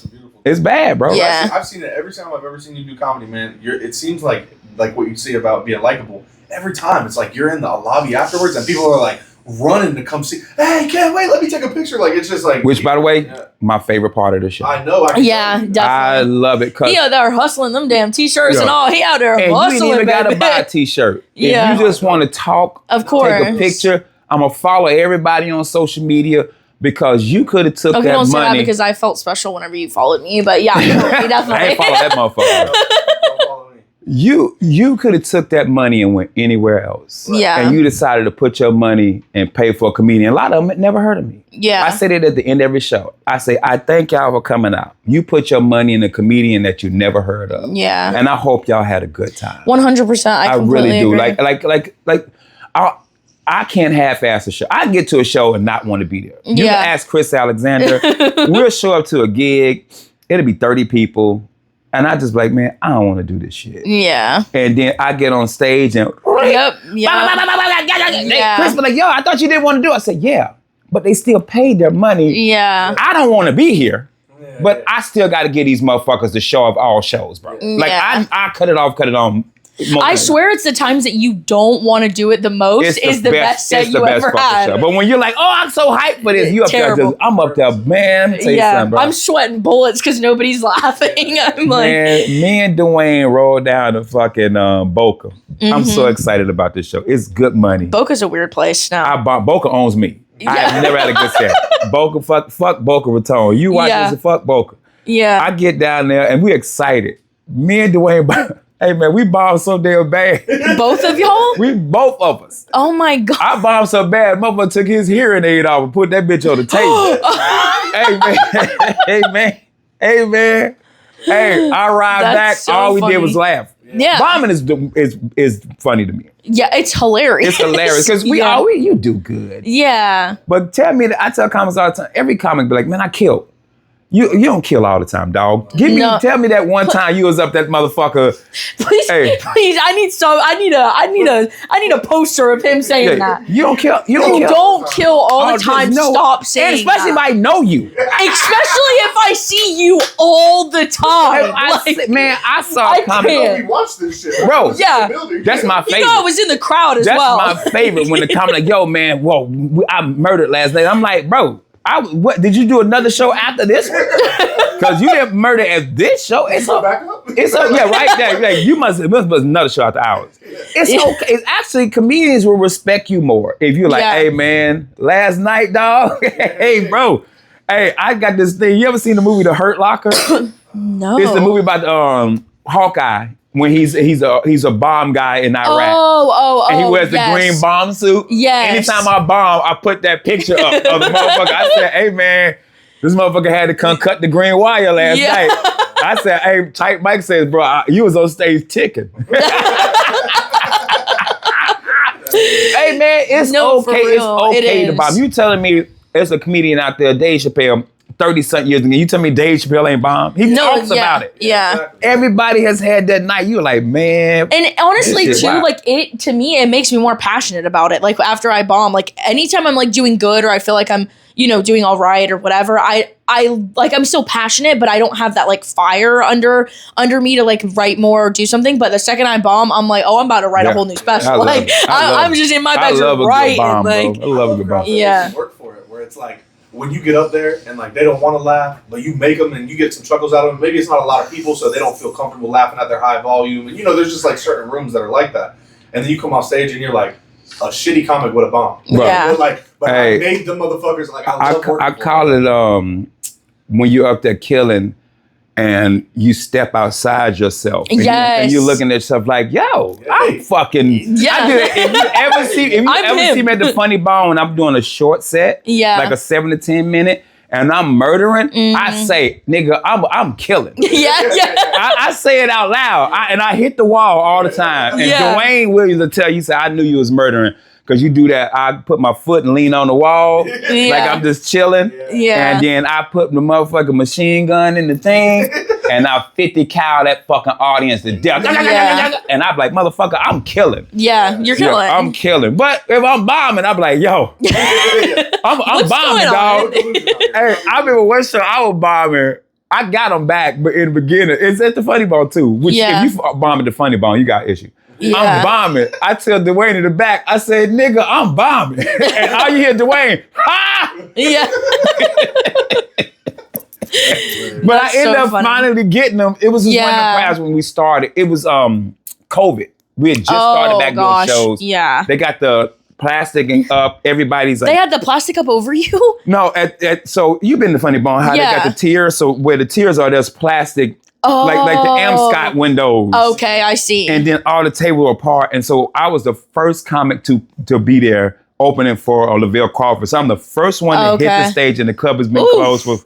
It's bad, bro. Yeah. I've seen it every time I've ever seen you do comedy, man. It seems like what you say about being likable. Every time it's like you're in the lobby afterwards and people are like running to come see. Hey, can't wait. Let me take a picture. Like it's just like. Which, by the way, my favorite part of the show. I know. Definitely. I love it. He out there hustling them damn t-shirts and all. He out there and hustling. You ain't even gotta buy a t-shirt. Yeah. If you just want to talk, of course, take a picture. I'm gonna follow everybody on social media. Because you could have took that money. Don't say that because I felt special whenever you followed me. But yeah, definitely. I ain't follow that motherfucker. Don't follow me. You could have took that money and went anywhere else. Yeah. And you decided to put your money and pay for a comedian. A lot of them never heard of me. Yeah. I said it at the end of every show. I say, I thank y'all for coming out. You put your money in a comedian that you never heard of. Yeah. And I hope y'all had a good time. 100%. I really do. Agree. Like I can't half-ass a show. I get to a show and not want to be there. You can ask Chris Alexander. We'll show up to a gig. It'll be 30 people. And I just be like, man, I don't want to do this shit. Yeah. And then I get on stage and... Yep. Chris be like, yo, I thought you didn't want to do it. I said, yeah. But they still paid their money. Yeah. I don't want to be here. But I still got to get these motherfuckers to show up all shows, bro. Like, I cut it off, cut it on. I swear it's the times that you don't want to do it the most is the best set you ever had. But when you're like, oh, I'm so hyped for this, you up there just, I'm up there, man. Let me tell you something, bro. I'm sweating bullets because nobody's laughing. I'm like, man, me and Dwayne rolled down to fucking Boca. I'm so excited about this show. It's good money. Boca's a weird place now. Boca owns me. Yeah. I have never had a good set. Boca, fuck Boca Raton. You watch this, fuck Boca. Yeah. I get down there and we excited. Me and Dwayne. Hey, man, we bombed so damn bad. Both of y'all? Both of us. Oh, my God. I bombed so bad, motherfucker took his hearing aid off and put that bitch on the table. Hey, man. Hey, I arrived back. So all we funny. did was laugh. Yeah. Bombing is funny to me. Yeah, it's hilarious. It's hilarious because you do good. Yeah. But tell me that I tell comics all the time, every comic be like, man, I killed. You don't kill all the time, dog. Tell me that one time you was up that motherfucker. Please, I need a poster of him saying that. You don't kill. You don't kill all the time. Stop saying and especially if I know you. Especially if I see you all the time. I saw We watched this shit. Bro, yeah. That's my favorite. I was in the crowd as well. That's my favorite when the comic like, yo, man, whoa, I murdered last night. I'm like, bro. What did you do another show after this one? Because you didn't murder at this show. It's right there. Like, you must another show after ours. It's okay. It's actually comedians will respect you more if you're like, hey man, last night, dog. Hey bro, hey, I got this thing. You ever seen the movie The Hurt Locker? No. It's the movie about Hawkeye. When he's a bomb guy in Iraq. Oh. And he wears the green bomb suit. Yes. Anytime I bomb, I put that picture up of the motherfucker. I said, hey man, this motherfucker had to come cut the green wire last night. I said, hey, Type Mike says, bro, you was on stage ticking. Hey man, it's okay. It's okay to bomb. You telling me there's a comedian out there, Dave Chappelle, 30-something years ago. You tell me Dave Chappelle ain't bomb? He talks about it. Yeah. Everybody has had that night. You're like, man. And honestly, too, wow. like to me, it makes me more passionate about it. Like after I bomb, like anytime I'm like doing good or I feel like I'm, doing all right or whatever, I like I'm still passionate, but I don't have that like fire under me to like write more or do something. But the second I bomb, I'm like, oh, I'm about to write a whole new special. I'm just in my bedroom writing. I love a good bomb. Yeah. Work for it, where it's like, when you get up there and like they don't want to laugh, but you make them and you get some chuckles out of them. Maybe it's not a lot of people, so they don't feel comfortable laughing at their high volume. And there's just like certain rooms that are like that. And then you come off stage and you're like a shitty comic with a bomb. Yeah. But I made them motherfuckers like I call it when you're up there killing. And you step outside yourself. And you're looking at yourself like, yo, I'm fucking. Yeah. I do it. If you ever see me at the Funny Bone when I'm doing a short set, like a 7 to 10 minute, and I'm murdering, I say, nigga, I'm killing. I say it out loud. And I hit the wall all the time. And Dwayne Williams will tell you, say, I knew you was murdering. Because you do that, I put my foot and lean on the wall, like I'm just chilling. And then I put the motherfucking machine gun in the thing, and I 50 cal that fucking audience to death. And I'm like, motherfucker, I'm killing. Yeah, you're killing. I'm killing. But if I'm bombing, I'm like, yo, I'm bombing, dog. Hey, I remember one show I was bombing. I got them back, but in the beginning, it's at the Funny Bone too. Which if you bomb at the Funny Bone, you got issue. I'm bombing. I tell Dwayne in the back, I said, nigga, I'm bombing. And all you hear Dwayne, ha! Yeah. But I ended up finally getting them. It was just one of the crowds when we started. It was COVID. We had just started back doing shows. Yeah. They got the plastic up. Everybody's like. They had the plastic up over you? No, so you've been to Funny Bone, how they got the tiers. So where the tiers are, there's plastic. Like the Scott windows. Okay, I see. And then all the tables were apart. And so I was the first comic to be there opening for Lavelle Crawford. So I'm the first one to hit the stage and the club has been closed with,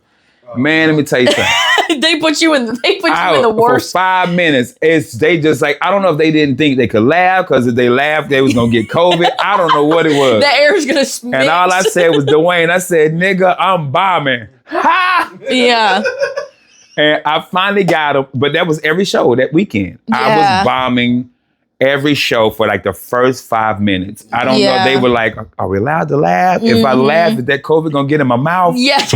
man, let me tell you something. They put you in the worst. For 5 minutes, they just like, I don't know if they didn't think they could laugh, because if they laughed, they was going to get COVID. I don't know what it was. The air's going to mix. And all I said was, Dwayne, I said, nigga, I'm bombing. Ha! Yeah. And I finally got him, but that was every show that weekend. Yeah. I was bombing every show for like the first 5 minutes. I don't know. They were like, are we allowed to laugh? If I laugh, is that COVID gonna get in my mouth? Yeah.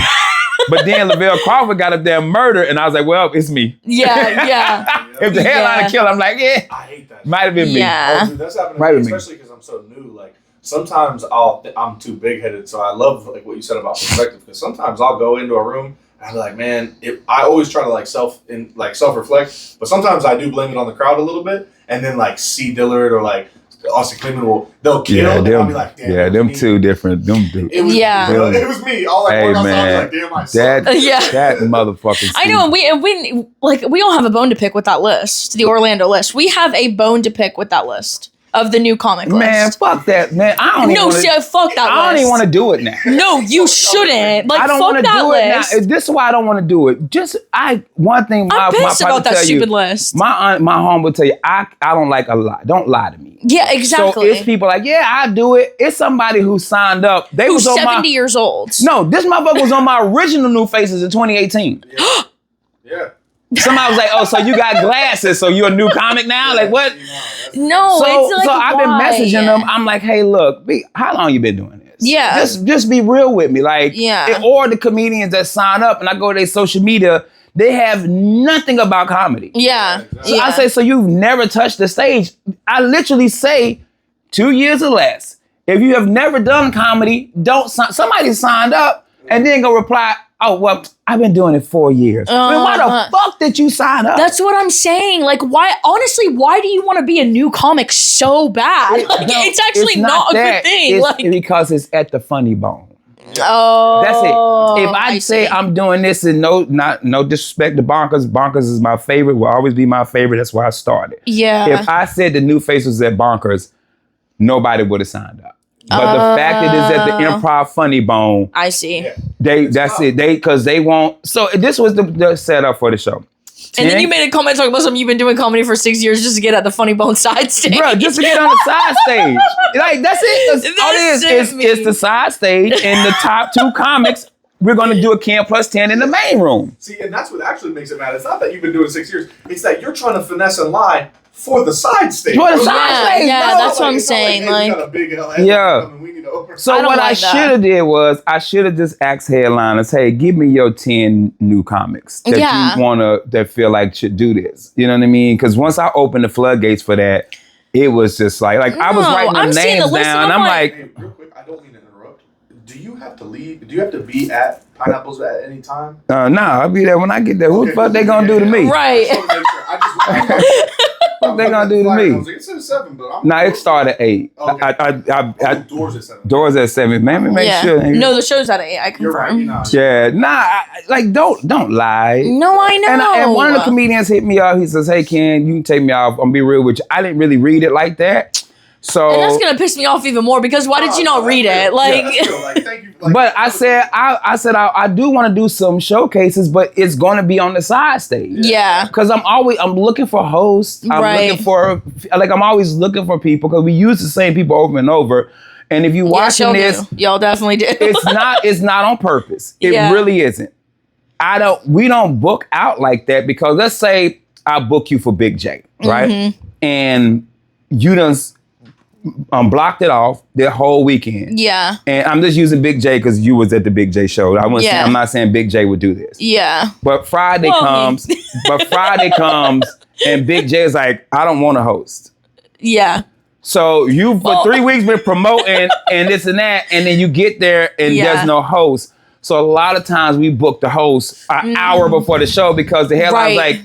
But then Lavelle Crawford got up there and murdered, and I was like, well, it's me. Yeah. If the headliner killed, I'm like, I hate that. Might have been me. Oh, dude, that's happened to me, especially because I'm so new. Like, sometimes I'm too big-headed, so I love like what you said about perspective, because sometimes I'll go into a room I'm like, man, I always try to like self-reflect, but sometimes I do blame it on the crowd a little bit, and then like C. Dillard or like Austin Kleeman they'll kill, and I'll be like, damn. Yeah, them two different. It was me. All like work outside, I was like, damn, I suck. That motherfucker. I know, and we all have a bone to pick with that list, the Orlando list. We have a bone to pick with that list of the new comic list. Man, fuck that, man. I don't even fuck that list. I don't even want to do it now. No, you shouldn't. Like, I don't want to do list. it now. This is why I don't want to do it. I'm pissed about that stupid list. My home will tell you, I don't like a lie. Don't lie to me. Yeah, exactly. So it's people like, yeah, I do it. It's somebody who signed up. Who's 70 years old. No, this motherfucker was on my original New Faces in 2018. Yeah. Somebody was like, oh, so you got glasses, so you're a new comic now? Like, what? No, it's like, so I've been messaging them. I'm like, hey, look, how long you been doing this? Yeah. Just be real with me. Like, or the comedians that sign up and I go to their social media, they have nothing about comedy. Yeah. So I say, so you've never touched the stage. I literally say 2 years or less. If you have never done comedy, don't sign. Somebody signed up and then go reply, oh, well, I've been doing it 4 years. I mean, why the fuck did you sign up? That's what I'm saying. Like, why do you want to be a new comic so bad? Like, it's actually not a good thing. It's because it's at the Funny Bone. Oh. That's it. If I say I'm doing this, and no disrespect to Bonkers. Bonkers is my favorite, will always be my favorite. That's why I started. Yeah. If I said the New Face was at Bonkers, nobody would have signed up. But the fact that it's at the Improv Funny Bone, I see. That's it. Because they won't. So this was the setup for the show. And then you made a comment talking about something you've been doing comedy for 6 years just to get at the Funny Bone side stage. Bro, just to get on the side stage. Like, that's it. All it is it's the side stage and the top two comics. We're going to do a Camp Plus 10 in the main room. See, and that's what actually makes it mad. It's not that you've been doing 6 years. It's that you're trying to finesse and lie for the side stage. For the side stage, yeah, that's what I'm saying. Like, hey, we got a big So what I should have did was I should have just asked headliners, hey, give me your 10 new comics that you wanna that feel like should do this. You know what I mean? Because once I opened the floodgates for that, it was just like I was writing the names down. And I'm like, hey, real quick, I don't mean to interrupt. do you have to leave? Do you have to be at Pineapples at any time? Nah, I'll be there when I get there. Who the fuck they gonna do to me? Right. What they gonna do to me? I was like, it said 7, but I'm... Nah, it started at 8. Okay. Doors at 7. Doors at 7. Man, make sure. No, the show's at 8. I confirm. You're right. Yeah, don't lie. No, I know. And one of the comedians hit me up. He says, "Hey, Ken, you can take me off. I'm gonna be real with you." I didn't really read it like that. So and that's gonna piss me off even more because why did you not read it? Like, thank you. Like, but I said I do want to do some showcases, but it's going to be on the side stage. Yeah, because I'm looking for hosts. I'm always looking for people because we use the same people over and over. And if you watching this, y'all definitely do. it's not on purpose. It really isn't. We don't book out like that because let's say I book you for Big J, right? And you done blocked it off the whole weekend. Yeah. And I'm just using Big J because you was at the Big J show. I'm not saying Big J would do this. Yeah. But Friday comes and Big J is like, I don't want to host. Yeah. So you for 3 weeks been promoting and this and that, and then you get there and there's no host. So a lot of times we book the host an hour before the show because the headline's like,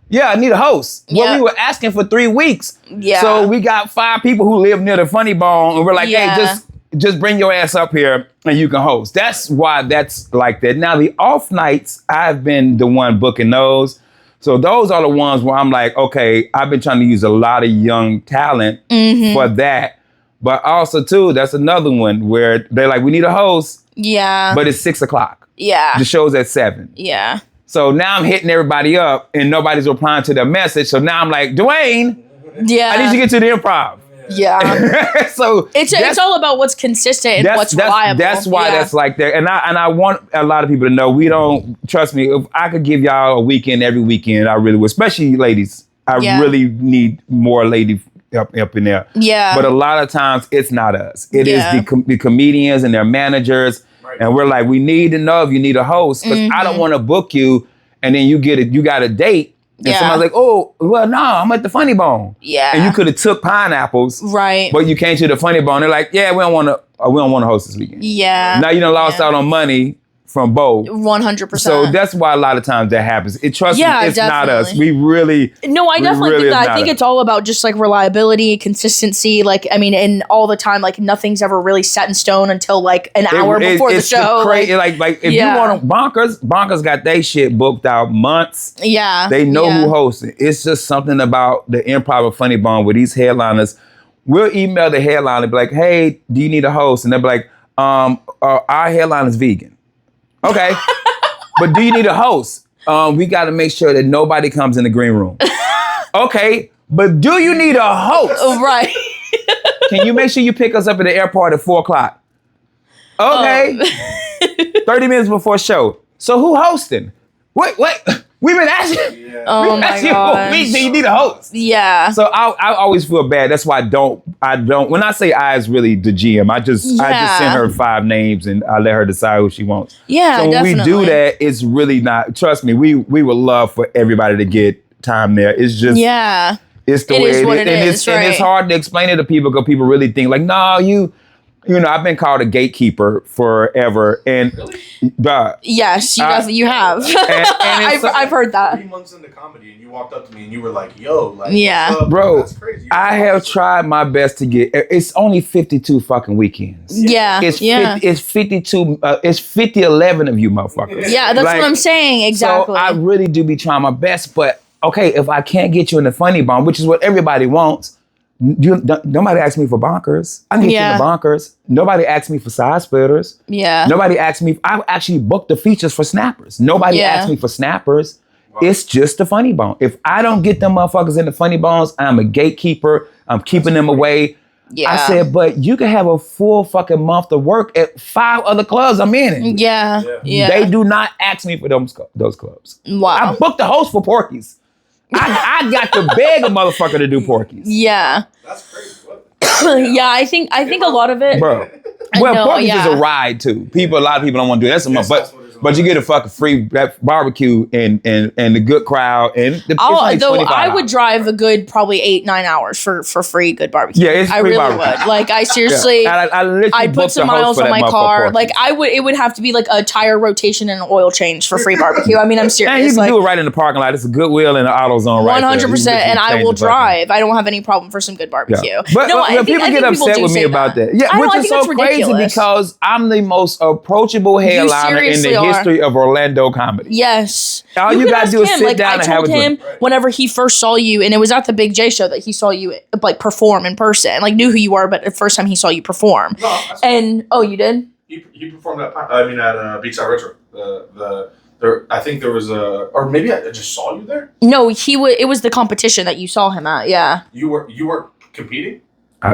yeah, I need a host. Well, we were asking for 3 weeks. Yeah. So we got 5 people who live near the Funny Bone, and we're like, hey, just bring your ass up here and you can host. That's why that's like that. Now, the off nights, I've been the one booking those. So those are the ones where I'm like, okay, I've been trying to use a lot of young talent for that. But also, too, that's another one where they're like, we need a host. Yeah. But it's 6:00. Yeah. The show's at 7. Yeah. So now I'm hitting everybody up and nobody's replying to their message. So now I'm like, Dwayne, I need you to get to the improv. Yeah. So it's all about what's consistent and what's reliable. That's why that's like that. And I want a lot of people to know we don't, trust me, if I could give y'all a weekend every weekend, I really would, especially ladies. I really need more lady up in there. Yeah. But a lot of times it's not us. It is the comedians and their managers. And we're like, we need to know if you need a host because I don't want to book you and then you got a date and somebody's like, oh, well, no, I'm at the Funny Bone. Yeah. And you could have took Pineapples. Right. But you came to the Funny Bone. They're like, yeah, we don't want to host this weekend. Yeah. Now you done lost out on money from both. 100%. So that's why a lot of times that happens. Trust me, it's not us. We really... No, I definitely think that. I think it's all about just like reliability, consistency. Like, I mean, and all the time, like nothing's ever really set in stone until like an hour before the show. Like if you want Bonkers got they shit booked out months. Yeah. They know who hosts it. It's just something about the Improv or Funny Bone with these headliners. We'll email the headliner and be like, hey, do you need a host? And they'll be like, our headline is vegan. Okay, but do you need a host? We got to make sure that nobody comes in the green room. Okay, but do you need a host? Right. Can you make sure you pick us up at the airport at 4:00? Okay. 30 minutes before show. So who hosting? Wait. We've been asking. Yeah. Oh my God. Do you need a host? Yeah. So I always feel bad. That's why I don't. When I say I, it's really the GM. I just send her 5 names and I let her decide who she wants. Yeah. So when we do that, it's really not. Trust me, we would love for everybody to get time there. It's just it's the way it is. And it's hard to explain it to people because people really think like, no, you know, I've been called a gatekeeper forever, and yes, you have. And I've heard that. 3 months into comedy, and you walked up to me and you were like, "Yo, like, bro, that's crazy." I have tried my best to get. It's only 52 fucking weekends. Yeah, it's 52. It's 50-11 of you motherfuckers. Yeah, that's what I'm saying. Exactly. So I really do be trying my best, but okay, if I can't get you in the Funny Bone, which is what everybody wants. Nobody asked me for Bonkers. I can get you the Bonkers. Nobody asked me for Side Splitters. Yeah. Nobody asked me. I actually booked the features for Snappers. Nobody asked me for Snappers. Wow. It's just the Funny Bone. If I don't get them motherfuckers in the Funny Bones, I'm a gatekeeper. I'm keeping them away. Yeah. I said, but you can have a full fucking month of work at 5 other clubs I'm in. Yeah. They do not ask me for those clubs. Wow. I booked the host for Porky's. I got to beg a motherfucker to do Porky's. Yeah. That's crazy. Yeah, I think a lot of it. Bro. Well, Porky's is a ride too. A lot of people don't want to do that. But you get a fucking free barbecue and the good crowd and the I would drive a good probably 8-9 hours for free good barbecue. Yeah, it's I free really barbecue. would. Like I seriously, I'd put some miles on my car. Like it would have to be like a tire rotation and an oil change for free barbecue. I mean, I'm serious. And you can do it right in the parking lot. It's a Goodwill and the AutoZone right there. 100%, and I will drive. I don't have any problem for some good barbecue. Yeah. But people get upset with me about that. Yeah, which is so crazy because I'm the most approachable headliner in the history of Orlando comedy. Yes. All you gotta do is sit down and have a drink. I told him whenever he first saw you, and it was at the Big J show that he saw you like perform in person. Like knew who you were, but the first time he saw you perform. No, and you did? He performed at Beachside Retro. I think there was or maybe I just saw you there. No, it was the competition that you saw him at. Yeah. You were competing.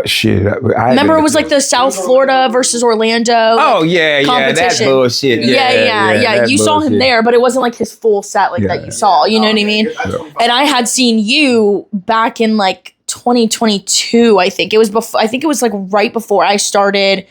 Shit. Remember, it was like the South Florida versus Orlando. Oh yeah, that bullshit. Yeah. You saw him there, but it wasn't like his full set that you saw. You know what I mean? And I had seen you back in like 2022. I think it was before. I think it was like right before I started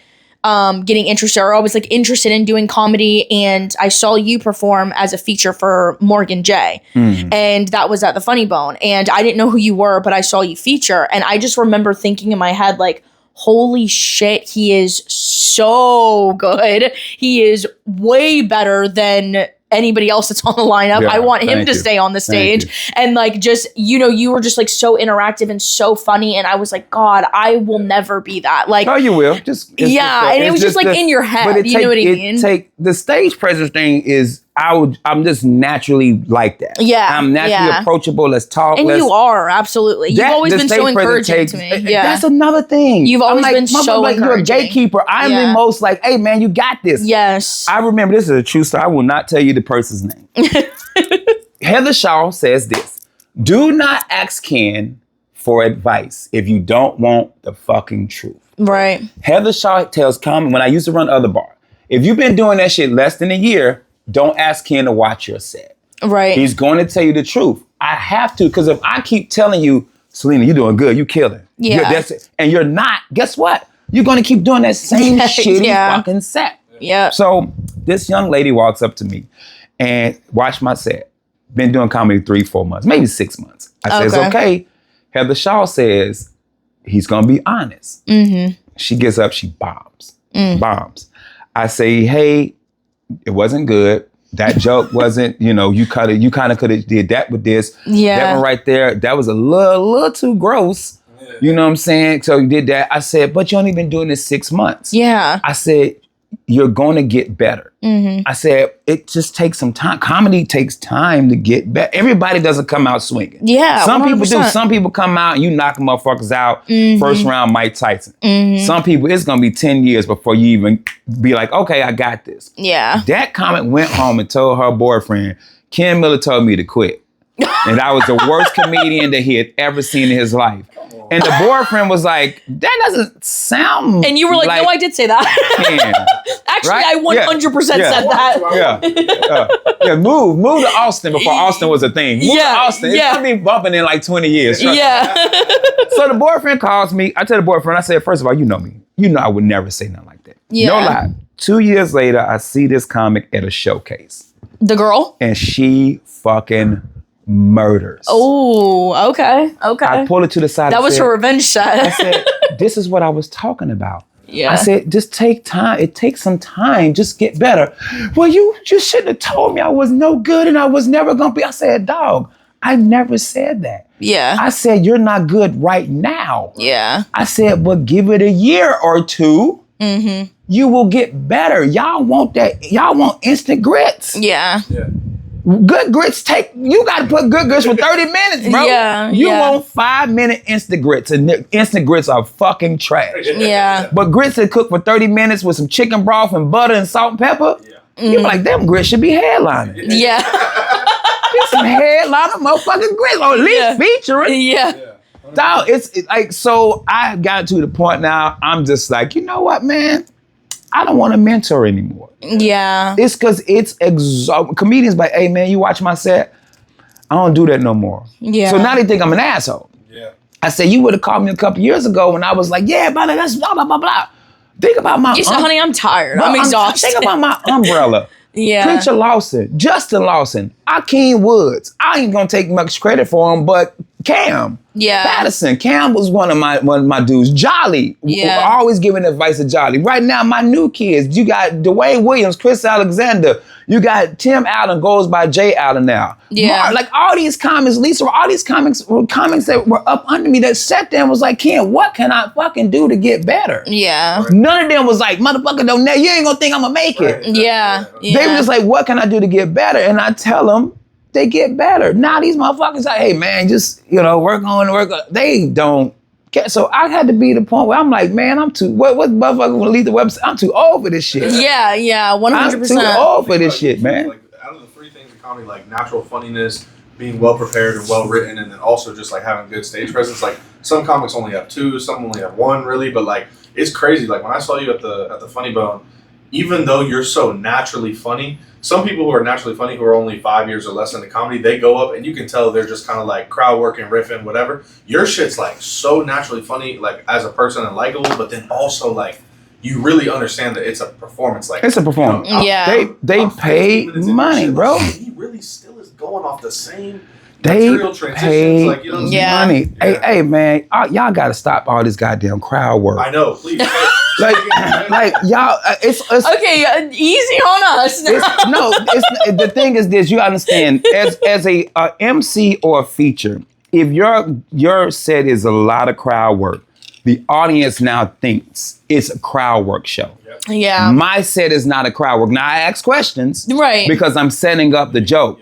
getting interested, or I was like interested in doing comedy, and I saw you perform as a feature for Morgan J. And that was at the Funny Bone, and I didn't know who you were, but I saw you feature, and I just remember thinking in my head like, holy shit, he is so good. He is way better than anybody else that's on the lineup. I want him to stay on the stage. And like, just, you were just like so interactive and so funny. And I was like, God, I will never be that. Like, oh, you will. And it was just like in your head. You know what I mean? The stage presence thing is, I'm just naturally like that. Yeah. I'm naturally approachable. Let's talk. And you are, absolutely. You've always been so encouraging to me. Yeah. That's another thing. You've always been so encouraging. You're a gatekeeper. I'm the most like, hey man, you got this. Yes. I remember, this is a true story. I will not tell you the person's name. Heather Shaw says this: do not ask Ken for advice if you don't want the fucking truth. Right. Heather Shaw tells Common, when I used to run other bar, if you've been doing that shit less than a year, don't ask Ken to watch your set. Right. He's going to tell you the truth. I have to, because if I keep telling you, Selena, you're doing good, you killing. Yeah. And you're not, guess what? You're going to keep doing that same shitty fucking set. Yeah. So this young lady walks up to me and watched my set. Been doing comedy 3-4 months, maybe 6 months. I says, okay. Heather Shaw says, he's going to be honest. Mm-hmm. She gets up, she bombs. I say, hey, it wasn't good. That joke wasn't, you kind of could have did that with this. Yeah. That one right there, that was a little too gross. Yeah. You know what I'm saying? So you did that. I said, but you only been doing this 6 months. Yeah. I said, you're going to get better. Mm-hmm. I said, it just takes some time. Comedy takes time to get better. Everybody doesn't come out swinging. Yeah, some 100%. People do. Some people come out and you knock motherfuckers out. Mm-hmm. First round, Mike Tyson. Mm-hmm. Some people, it's going to be 10 years before you even be like, okay, I got this. Yeah. That comic went home and told her boyfriend, Ken Miller told me to quit. And I was the worst comedian that he had ever seen in his life. And the boyfriend was like, that doesn't sound. And you were like, no, I did say that. Actually, right? I 100% said that. Move to Austin before Austin was a thing. Move to Austin. It's going to be bumping in like 20 years. Yeah. So the boyfriend calls me. I tell the boyfriend, I said, first of all, you know me. You know I would never say nothing like that. Yeah. No lie. 2 years later, I see this comic at a showcase. The girl? And she fucking murders. Oh, okay. I pulled it to the side. That was her revenge set. I said, this is what I was talking about. Yeah. I said, just take time. It takes some time. Just get better. Well, you shouldn't have told me I was no good and I was never going to be. I said, dog, I never said that. Yeah. I said, you're not good right now. Yeah. I said, but give it a year or two. Mm-hmm. You will get better. Y'all want that. Y'all want instant grits. Yeah. Good grits you got to put good grits for 30 minutes, bro. Yeah. You want 5-minute instant grits, and instant grits are fucking trash. Yeah. But grits that cook for 30 minutes with some chicken broth and butter and salt and pepper, you're like, them grits should be headlining. Yeah. Get some headliner motherfucking grits, or at least featuring. Yeah. Dog, it's like, so I got to the point now, I'm just like, you know what, man? I don't want to mentor anymore. Yeah. It's because it's comedians like, hey man, you watch my set? I don't do that no more. Yeah. So now they think I'm an asshole. Yeah. I said, you would have called me a couple years ago when I was like, yeah, brother, that's blah, blah, blah, blah. Think about my You said, honey, I'm tired. I'm exhausted. Think about my umbrella. Preacher Lawson, Justin Lawson, Akeem Woods. I ain't gonna take much credit for him, but Cam. Patterson. Cam was one of my dudes. Jolly. Always giving advice to Jolly. Right now, my new kids, you got Dwayne Williams, Chris Alexander. You got Tim Allen, goes by Jay Allen now. Like all these comics, Lisa, all these comics were comics that were up under me that sat there and was like, Ken, what can I fucking do to get better? None of them was like, motherfucker, you ain't gonna think I'm gonna make it. They were just like, what can I do to get better? And I tell them, they get better. Now these motherfuckers like, hey man, just, work on. They don't care. So I had to be the point where I'm like, man, I'm too, what motherfucker wanna leave the website? I'm too old for this shit. 100%. I'm too old for this shit, man. Like, out of the three things in comedy, like natural funniness, being well prepared and well written, and then also just like having good stage presence. Like some comics only have two, some only have one, really. But like it's crazy. Like when I saw you at the Funny Bone, even though you're so naturally funny, some people who are naturally funny who are only 5 years or less into comedy, they go up and you can tell they're just kind of like crowd working, riffing, whatever. Your shit's like so naturally funny, like as a person and likable, but then also like you really understand that it's a performance. Like it's a performance. They pay money, bro. He really still is going off the same. They pay like, money. Hey man, y'all gotta stop all this goddamn crowd work. I know, please. like y'all, it's okay. Easy on us. The thing is this. You understand, as a MC or a feature, if your set is a lot of crowd work, the audience now thinks it's a crowd work show. Yeah. My set is not a crowd work. Now I ask questions, right? Because I'm setting up the joke.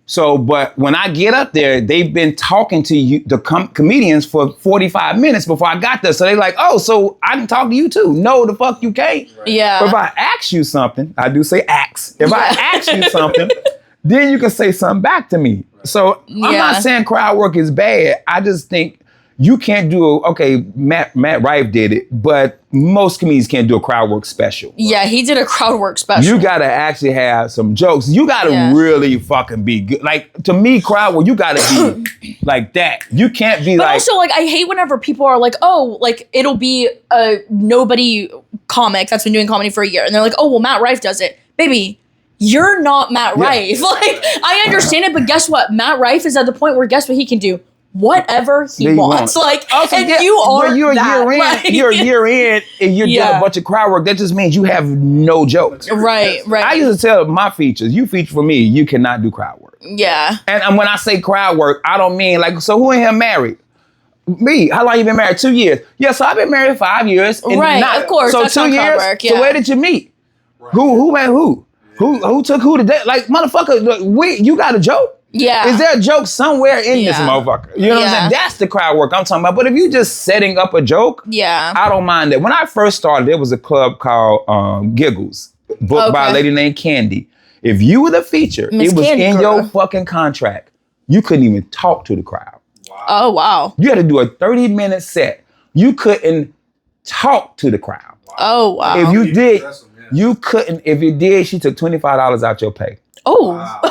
So, but when I get up there, they've been talking to you, the comedians, for 45 minutes before I got there. So they like, oh, so I can talk to you too. No, the fuck you can't. Right. Yeah. But if I ask you something, I do say ask. If I ask you something, then you can say something back to me. So I'm not saying crowd work is bad. I just think you can't do Matt Rife did it, but most comedians can't do a crowd work special. Yeah, he did a crowd work special. You gotta actually have some jokes. You gotta really fucking be good. Like, to me, crowd work, you gotta be like that. You can't be but also, like, I hate whenever people are like, oh, like, it'll be a nobody comic that's been doing comedy for a year. And they're like, oh, well, Matt Rife does it. Baby, you're not Matt Rife. Like, I understand it, but guess what? Matt Rife is at the point where guess what he can do? Whatever he wants. Like, also, and you are you're that. You're a year in and you're doing a bunch of crowd work. That just means you have no jokes. Right. I used to tell my features, you feature for me, you cannot do crowd work. Yeah. And when I say crowd work, I don't mean like, so who in here married? Me. How long you been married? 2 years. Yeah, so I've been married 5 years. Right, of course. So that's 2 years? Work, So where did you meet? Right. Who met who? Who took who to date? Like, motherfucker, you got a joke? Yeah. Is there a joke somewhere in this motherfucker? You know what I'm saying? That's the crowd work I'm talking about. But if you just setting up a joke, I don't mind that. When I first started, there was a club called Giggles, booked by a lady named Candy. If you were the feature, it was in your fucking contract. You couldn't even talk to the crowd. Wow. Oh, wow. You had to do a 30-minute set. You couldn't talk to the crowd. Oh, wow. If you did, you couldn't. If you did, she took $25 out your pay. Oh. Wow.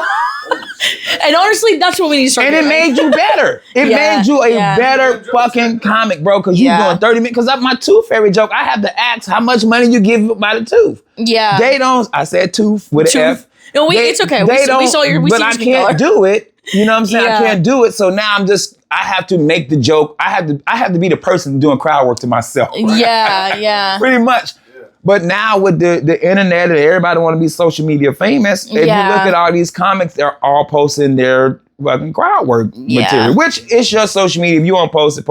And honestly, that's what we need to start doing. And it made you better. It made you a better fucking comic, bro, because you're doing 30 minutes. Because my tooth fairy joke, I have to ask how much money you give by the tooth. Yeah. They don't, I said tooth with an F. No, it's okay. We saw your, but I can't do it. You know what I'm saying? I can't do it. So now I have to make the joke. I have to be the person doing crowd work to myself. Right? Yeah. Pretty much. But now with the internet and everybody want to be social media famous, if you look at all these comics, they're all posting their fucking crowd work material, which is your social media. If you want to post it.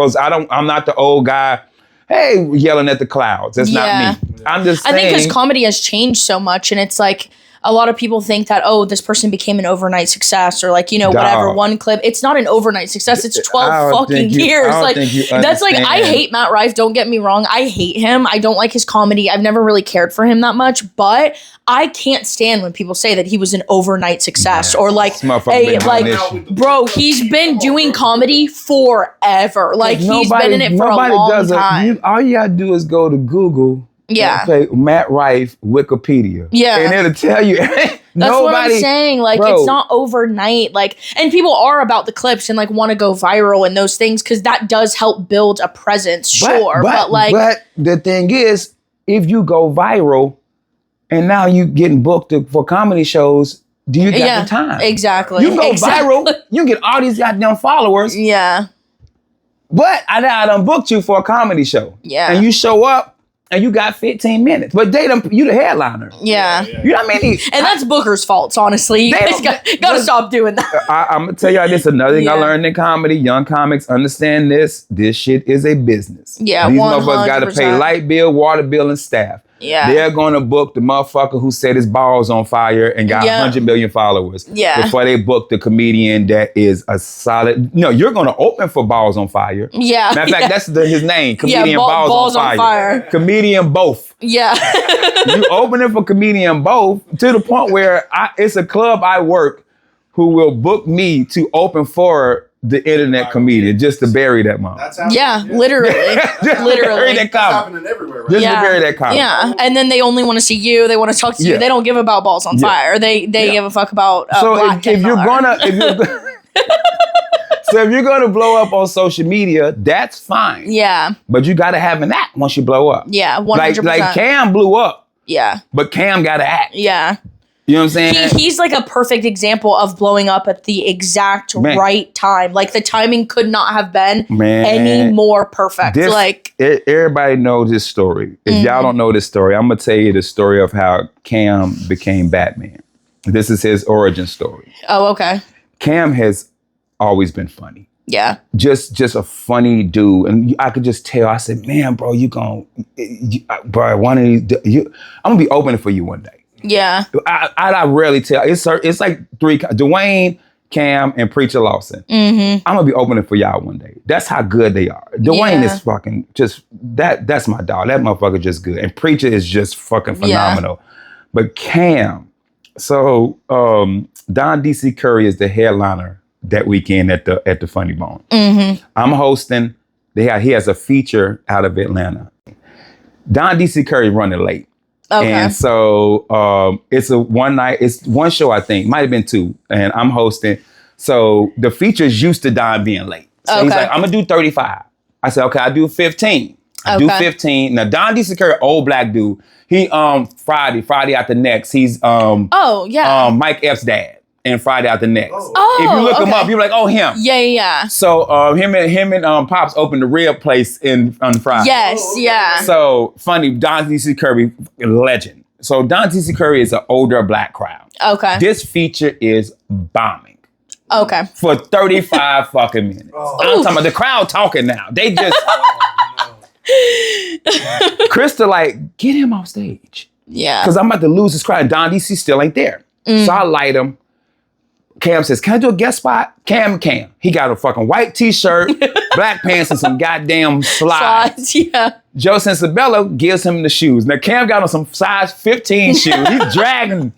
I'm not the old guy, hey, yelling at the clouds. That's not me. I'm just saying. I think because comedy has changed so much, and it's like, a lot of people think that, oh, this person became an overnight success, or like, whatever, one clip. It's not an overnight success. It's 12 fucking years. Like, that's like, I hate Matt Rife. Don't get me wrong. I hate him. I don't like his comedy. I've never really cared for him that much, but I can't stand when people say that he was an overnight success or like, bro, he's been doing comedy forever. Like, he's been in it for a long time. All you gotta do is go to Google. Yeah. Okay, Matt Rife, Wikipedia. Yeah. And it'll tell you. That's what I'm saying. Like, it's not overnight. Like, and people are about the clips and like want to go viral and those things because that does help build a presence, sure. But the thing is, if you go viral, and now you getting booked for comedy shows. Do you got the time? Exactly. You can go viral. You can get all these goddamn followers. Yeah. But I done booked you for a comedy show. Yeah. And you show up and you got 15 minutes. But you the headliner. Yeah. You know what I mean? And that's Booker's faults, honestly. You guys gotta stop doing that. I'm gonna tell y'all this. Another thing I learned in comedy. Young comics understand this. This shit is a business. Yeah, these 100%. motherfuckers gotta pay light bill, water bill, and staff. Yeah. They're gonna book the motherfucker who set his balls on fire and got 100 million followers. Yeah. Before they book the comedian that is a solid. No, you're gonna open for Balls on Fire. Yeah. Matter of fact, that's his name. Comedian Balls on Fire. Comedian Both. Yeah. You open it for Comedian Both to the point where it's a club I work who will book me to open for the internet comedian just to bury that mom. That's happening. Yeah, literally. Literally. That's happening everywhere. Right? Just to bury that comment. Yeah, and then they only want to see you. They want to talk to you. They don't give about Balls on Fire. They give a fuck about Black if you're gonna blow up on social media, that's fine. Yeah. But you gotta have an act once you blow up. Yeah, 100%. Like Cam blew up. Yeah. But Cam gotta act. Yeah. You know what I'm saying? He's like a perfect example of blowing up at the exact right time. Like the timing could not have been any more perfect. Everybody knows this story. If y'all don't know this story, I'm gonna tell you the story of how Cam became Batman. This is his origin story. Oh, okay. Cam has always been funny. Yeah. Just a funny dude. And I could just tell, I said, man, bro, bro, one of these, I'm gonna be opening for you one day. Yeah. I rarely tell. It's like three, Dwayne, Cam, and Preacher Lawson. Mm-hmm. I'm gonna be opening for y'all one day. That's how good they are. Dwayne is fucking just, that's my dog. That motherfucker just good. And Preacher is just fucking phenomenal. Yeah. But Cam, so Don DC Curry is the headliner that weekend at the Funny Bone. Mm-hmm. I'm hosting. He has a feature out of Atlanta. Don DC Curry running late. Okay. And so it's one show, I think, might have been two, and I'm hosting. So the feature's used to Don being late. So he's like, I'm gonna do 35. I said, okay, I'll do 15. I do 15. Now Don DC Curry, old black dude, he Friday After Next, he's Mike F's dad. And Friday After Next. If you look him up, you're like, oh, him. Yeah. So him and Pops opened the rib place on Friday. Yes, yeah. So funny, Don DC Curry, legend. So Don DC Curry is an older black crowd. Okay. This feature is bombing. Okay. For 35 fucking minutes. I'm talking about the crowd talking now. They just Krista like, get him off stage. Yeah. Because I'm about to lose this crowd. Don DC still ain't there. So I light him. Cam says, can I do a guest spot? Cam. He got a fucking white t-shirt, black pants, and some goddamn slides. Yeah. Joe Sensabella gives him the shoes. Now, Cam got on some size 15 shoes. He's dragging.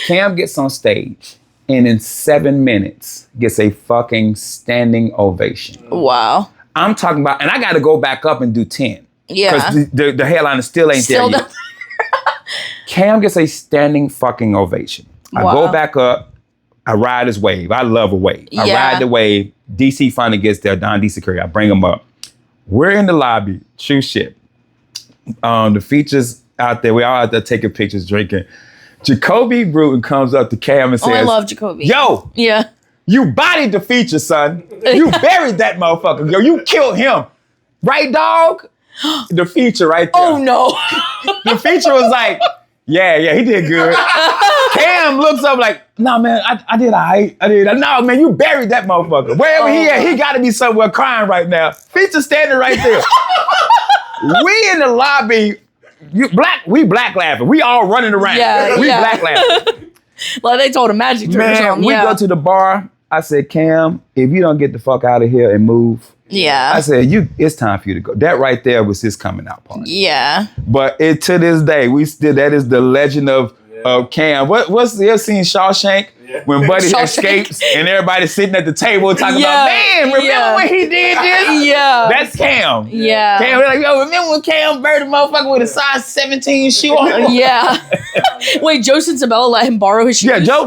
Cam gets on stage, and in 7 minutes, gets a fucking standing ovation. Wow. I'm talking about, and I got to go back up and do 10. Yeah. Because the headliner still ain't there yet. Cam gets a standing fucking ovation. I go back up. I ride his wave. I love a wave. I ride the wave. DC finally gets there. Don DC Curry. I bring him up. We're in the lobby. Shoot shit. The features out there. We all out there taking pictures, drinking. Jacoby Bruton comes up to Cam and says, I love Jacoby. Yo. Yeah. You bodied the feature, son. You buried that motherfucker. Yo, you killed him. Right, dog? The feature right there. Oh, no. The feature was like, yeah, he did good. Cam looks up like, nah, man, I did all right. No, man, you buried that motherfucker. Wherever he at, he got to be somewhere crying right now. Feature standing right there. We in the lobby, we black laughing. We all running around. We black laughing. Like they told a magic trick or something. We go to the bar. I said, Cam, if you don't get the fuck out of here and move. Yeah. I said, it's time for you to go. That right there was his coming out party. Yeah. But to this day, that is the legend of Cam. What's you ever seen Shawshank? Yeah. When Buddy escapes and everybody's sitting at the table talking about, man, remember when he did this? Yeah. That's Cam. Yeah. Cam, like, yo, remember when Cam buried a motherfucker with a size 17 shoe on? Yeah. Wait, Joe Sensabella let him borrow his shoes? Yeah, Joe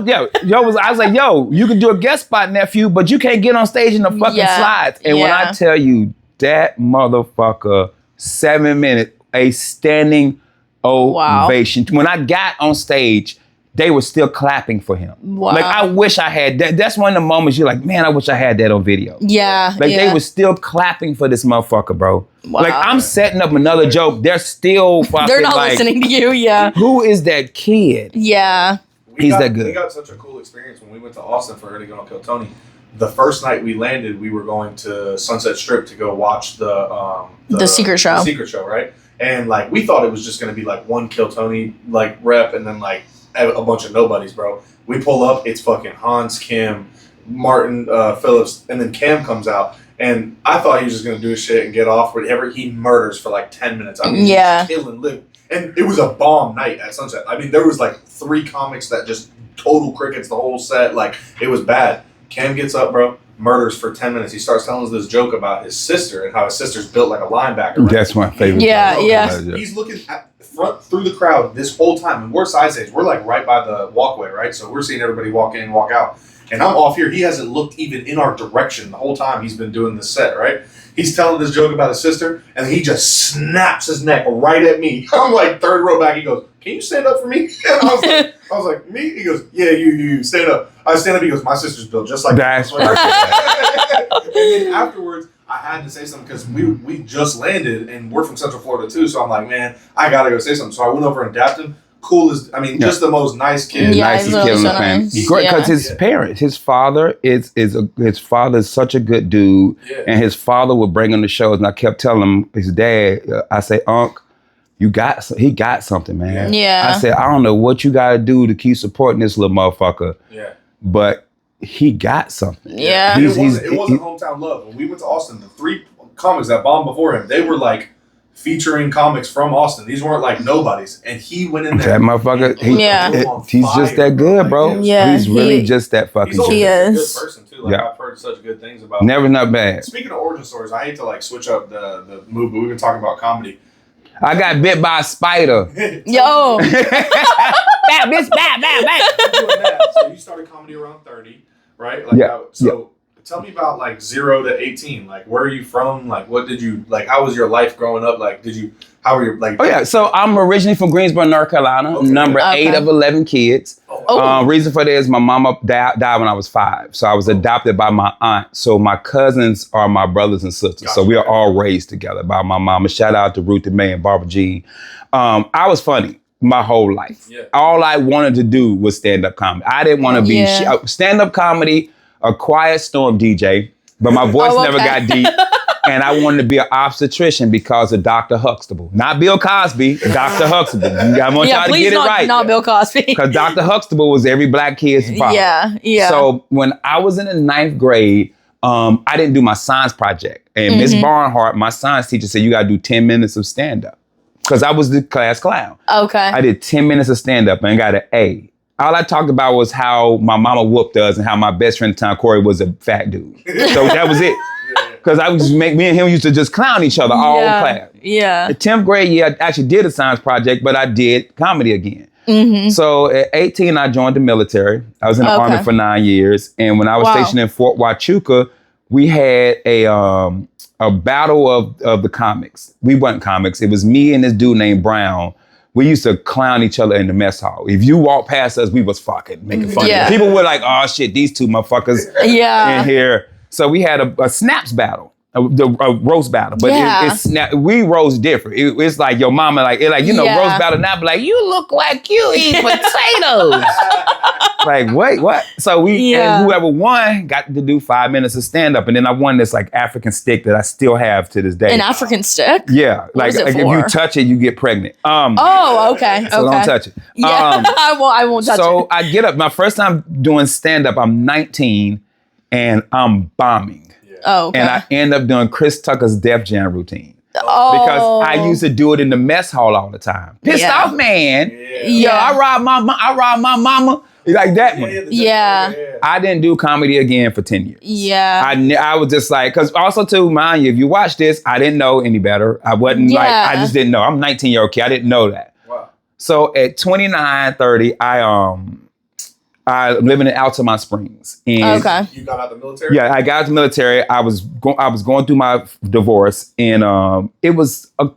was, I was like, yo, you can do a guest spot, nephew, but you can't get on stage in the fucking slides. And when I tell you that motherfucker, 7 minutes, a standing ovation. When I got on stage, they were still clapping for him. Wow. Like, I wish I had that. That's one of the moments you're like, man, I wish I had that on video. Yeah. Like, they were still clapping for this motherfucker, bro. Wow. Like, I'm setting up another joke. They're still fucking They're not listening to you, yeah. Who is that kid? Yeah. He's that good. We got such a cool experience when we went to Austin for Early Gonna Kill Tony. The first night we landed, we were going to Sunset Strip to go watch the Secret Show. The Secret Show, right? And like we thought it was just going to be like one Kill Tony like rep, and then like a bunch of nobodies, bro. We pull up, it's fucking Hans, Kim, Martin, Phillips, and then Cam comes out. And I thought he was just going to do his shit and get off. Whatever, he murders for like 10 minutes. I mean, he's killing, living. And it was a bomb night at Sunset. I mean, there was like 3 comics that just total crickets the whole set. Like, it was bad. Cam gets up, bro, murders for 10 minutes. He starts telling us this joke about his sister and how his sister's built like a linebacker. Right? That's my favorite. Yeah. He's looking at the front through the crowd this whole time. And we're side stage. We're like right by the walkway, right? So we're seeing everybody walk in, walk out. And I'm off here. He hasn't looked even in our direction the whole time he's been doing this set, right? He's telling this joke about his sister, and he just snaps his neck right at me. I'm like third row back. He goes, "Can you stand up for me?" And I was like, "Me?" He goes, "Yeah, you stand up." I stand up. He goes, "My sister's built just like that." And then afterwards, I had to say something because we just landed, and we're from Central Florida too. So I'm like, man, I gotta go say something. So I went over and dapped him. Coolest, just the most nice kid. Yeah, Nicest kid in the family. Great, because his parents, his father is such a good dude, and his father would bring him to shows, and I kept telling him, his dad, I say, Unc, he got something, man. Yeah. I said, I don't know what you got to do to keep supporting this little motherfucker, but he got something. Yeah. It wasn't hometown love. When we went to Austin, the 3 comics that bombed before him, they were like featuring comics from Austin. These weren't like nobodies. And he went in there. That motherfucker, he's just that good, bro. Yeah, he's really just that fucking good. He a is. good person too. Like I've heard such good things about Never not bad. Speaking of origin stories, I hate to like switch up the mood, but we've been talking about comedy. I got bit by a spider. Yo. Bad bitch, bad. So you started comedy around 30, right? Like tell me about like 0 to 18. Like, where are you from? Like, what did you like? How was your life growing up? Like, how were your like? Oh yeah, so I'm originally from Greensboro, North Carolina. Okay. Number 8 of 11 kids. Oh. Reason for that is my mama died when I was 5, so I was adopted by my aunt. So my cousins are my brothers and sisters. Gotcha. So we are all raised together by my mama. Shout out to Ruth and May and Barbara Jean. I was funny my whole life. Yeah. All I wanted to do was stand-up comedy. I didn't want to be stand-up comedy, a quiet storm DJ, but my voice never got deep. And I wanted to be an obstetrician because of Dr. Huxtable. Not Bill Cosby, Dr. Huxtable. I want y'all to get it right. Not Bill Cosby. Because Dr. Huxtable was every black kid's father. Yeah. So when I was in the 9th grade, I didn't do my science project. And Miss Barnhart, my science teacher, said, you got to do 10 minutes of stand-up. Because I was the class clown. Okay. I did 10 minutes of stand-up and got an A. All I talked about was how my mama whooped us and how my best friend at the time, Corey, was a fat dude. So that was it. Because me and him used to just clown each other all class. Yeah. The 10th grade year, I actually did a science project, but I did comedy again. Mm-hmm. So at 18, I joined the military. I was in the Army for 9 years. And when I was stationed in Fort Huachuca, we had a battle of the comics. We weren't comics. It was me and this dude named Brown. We used to clown each other in the mess hall. If you walked past us, we was fucking making fun of you. People were like, oh shit, these 2 motherfuckers in here. So we had a snaps battle, a roast battle, but we roast different. It's like your mama, roast battle now, be like, you look like you eat potatoes. Like, wait, what? So and whoever won got to do 5 minutes of stand up. And then I won this like African stick that I still have to this day. An African stick? Yeah. Like if you touch it, you get pregnant. Okay. So don't touch it. Yeah, I won't touch it. So I get up, my first time doing stand up, I'm 19 and I'm bombing. Oh, okay. And I end up doing Chris Tucker's Def Jam routine. Because I used to do it in the mess hall all the time. Pissed off man. Yeah. I robbed my mama. Like that one. Yeah. I didn't do comedy again for 10 years. Yeah. I was just like, because also too, mind you, if you watch this, I didn't know any better. I wasn't I just didn't know. I'm a 19-year-old kid. I didn't know that. Wow. So at 29, 30, I living in Altamont Springs. And you got out of the military? Yeah, I got out of the military. I was going through my divorce, and it was a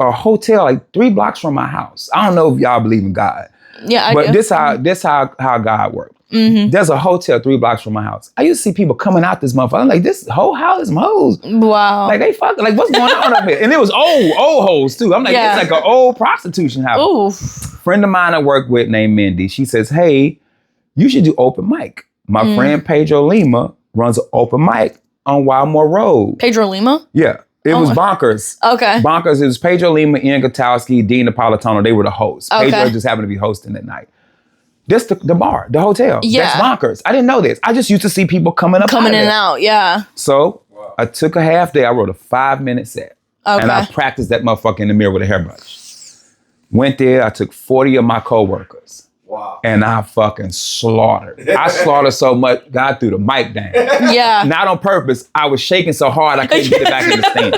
a hotel like 3 blocks from my house. I don't know if y'all believe in God. Yeah, I but do. this how God works. There's a hotel 3 blocks from my house. I used to see people coming out this motherfucker. I'm like, this whole house is hoes. Wow. Like they fucking, like what's going on up here? And it was old hoes too. I'm like, it's like an old prostitution house. Oof. Friend of mine I work with named Mindy. She says, hey, you should do open mic. My friend Pedro Lima runs an open mic on Wildmore Road. Pedro Lima? Yeah. It was bonkers. Okay. Bonkers. It was Pedro Lima, Ian Gutowski, Dean Napolitano. They were the hosts. Okay. Pedro just happened to be hosting that night. This the bar, the hotel. Yeah. That's bonkers. I didn't know this. I just used to see people coming in and out. Yeah. So I took a half day. I wrote a 5-minute set. Okay. And I practiced that motherfucker in the mirror with a hairbrush. Went there. I took 40 of my coworkers. Wow. And I fucking slaughtered. I slaughtered so much, God threw the mic down. Yeah. Not on purpose. I was shaking so hard I couldn't get back in the stand.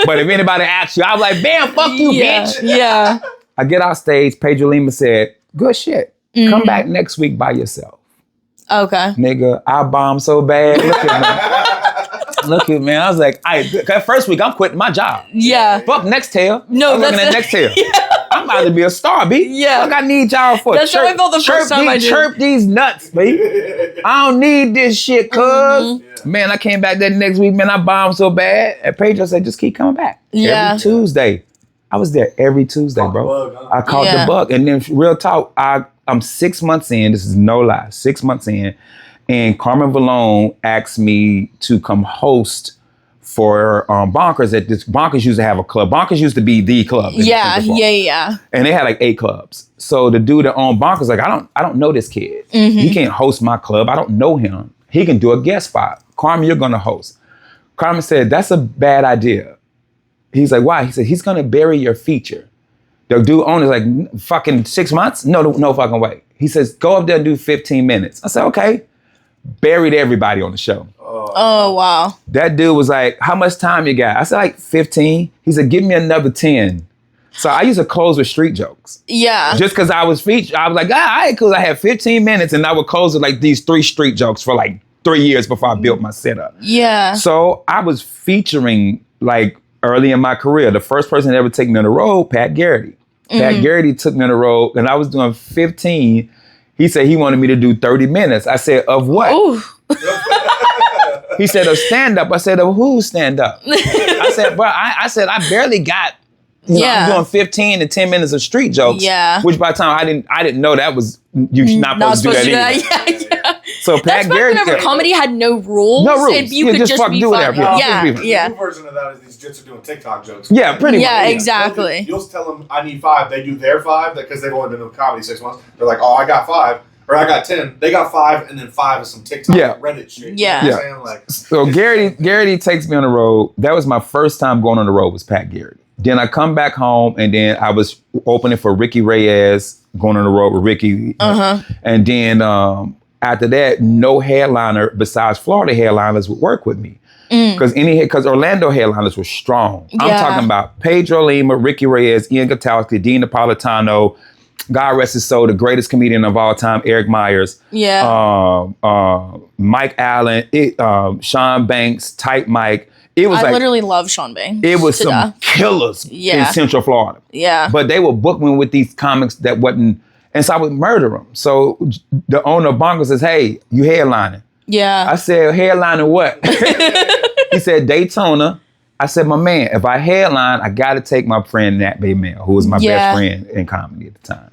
But if anybody asked you, I was like, bam, fuck you, bitch. Yeah. I get off stage. Pedro Lima said, good shit. Come back next week by yourself. Okay. Nigga, I bombed so bad. Look at me. I was like, that first week, I'm quitting my job. Yeah. Fuck Nextel. No, I'm looking at Nextel. Yeah. I'm about to be a star, B. Yeah. Look, I need y'all for That's how I felt the first time I did. Chirp these nuts, B. I don't need this shit, cuz. Man, I came back that next week, man, I bombed so bad. And Pedro said, just keep coming back. Yeah. Every Tuesday. I was there every Tuesday, bro. I caught the bug. And then real talk, I'm 6 months in. This is no lie. 6 months in. And Carmen Vallone asked me to come host for Bonkers at this. Bonkers used to have a club. Bonkers used to be the club. Yeah. And they had like 8 clubs. So the dude that owned Bonkers like, I don't know this kid. He can't host my club. I don't know him. He can do a guest spot. Carmen, you're gonna host. Carmen said, that's a bad idea. He's like, why? He said, he's gonna bury your feature. The dude owner's like, fucking 6 months? No fucking way. He says, go up there and do 15 minutes. I said, okay. Buried everybody on the show. Oh, wow. That dude was like, how much time you got? I said, like 15. He said, give me another 10. So I used to close with street jokes. Yeah. Just because I was featured. I was like, all right, cool. I had 15 minutes and I would close with like these 3 street jokes for like 3 years before I built my setup. Yeah. So I was featuring like early in my career. The first person to ever take me on the road, Pat Garrity. Pat Garrity took me on the road and I was doing 15. He said he wanted me to do 30 minutes. I said, of what? Ooh. He said, of stand-up. I said, of who's stand-up? I said, bro, I said, I barely got, I'm doing 15 to 10 minutes of street jokes. Yeah. Which by the time I didn't know that was, you're not supposed to do that either. Yeah. So Pat Garrity. Whenever comedy had no rules. No rules. And you could just be do funny. whatever. Yeah. The new version of that is these jits are doing TikTok jokes. Yeah, pretty much. Yeah, exactly. You'll tell them, I need 5. They do their 5 because they've only been doing comedy 6 months. They're like, oh, I got 5. Or I got 10. They got 5 and then 5 is some TikTok Reddit shit. Yeah. You know what I'm saying? Like, so Garrity takes me on the road. That was my first time going on the road was Pat Garrity. Then I come back home and then I was opening for Ricky Reyes, going on the road with Ricky. And then after that, no headliner besides Florida headliners would work with me. Because Orlando headliners were strong. I'm talking about Pedro Lima, Ricky Reyes, Ian Gutowski, Dean Napolitano, God rest his soul, the greatest comedian of all time, Eric Myers. Yeah. Mike Allen, Sean Banks, Type Mike. It was I literally love Sean Banks. It was some killers in Central Florida. Yeah. But they would book me with these comics that wasn't, and so I would murder them. So the owner of Bongo says, hey, you headlining. Yeah. I said, headlining what? He said, Daytona. I said, my man, if I headline, I got to take my friend Nat Baymel, who was my best friend in comedy at the time.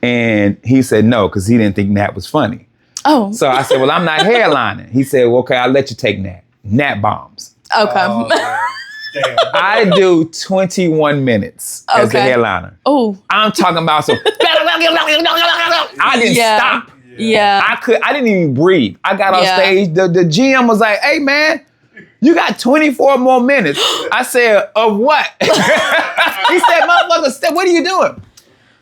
And he said no, because he didn't think Nat was funny. Oh. So I said, well, I'm not headlining. He said, well, okay, I'll let you take Nat. Nat bombs. Okay. Damn. I do 21 minutes as the headliner. Oh. I'm talking about some. I didn't stop. Yeah. I didn't even breathe. I got on stage. The GM was like, hey, man, you got 24 more minutes. I said, of what? He said, motherfucker, what are you doing?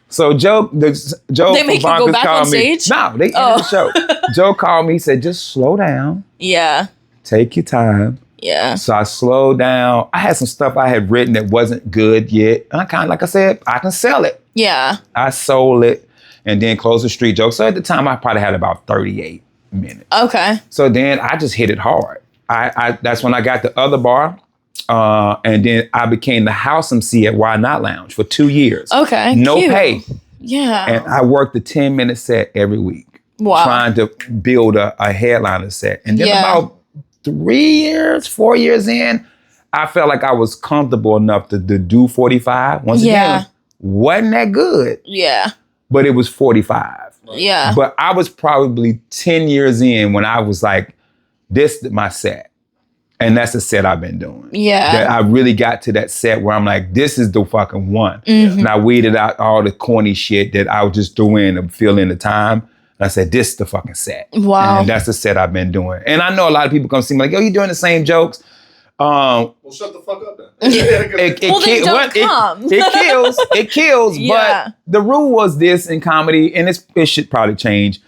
So Joe they make you go back on stage? No, they ended the show. Joe called me. He said, just slow down. Yeah. Take your time. Yeah. So I slowed down. I had some stuff I had written that wasn't good yet. And I kind of, like I said, I can sell it. Yeah. I sold it and then closed the street joke. So at the time, I probably had about 38 minutes. Okay. So then I just hit it hard. I that's when I got the other bar. And then I became the house MC at Why Not Lounge for 2 years. Okay. No cute. pay. Yeah. And I worked a 10-minute set every week. Wow. Trying to build a headliner set. And then about 4 years in, I felt like I was comfortable enough to do 45. Once again, wasn't that good. Yeah. But it was 45. Yeah. But I was probably 10 years in when I was like, this is my set. And that's the set I've been doing. Yeah. That I really got to that set where I'm like, this is the fucking one. Mm-hmm. And I weeded out all the corny shit that I was just doing to fill in the time. And I said, this is the fucking set. Wow. And that's the set I've been doing. And I know a lot of people come see me like, yo, you doing the same jokes. Well, shut the fuck up then. It kills. Yeah. But the rule was this in comedy, and it should probably change.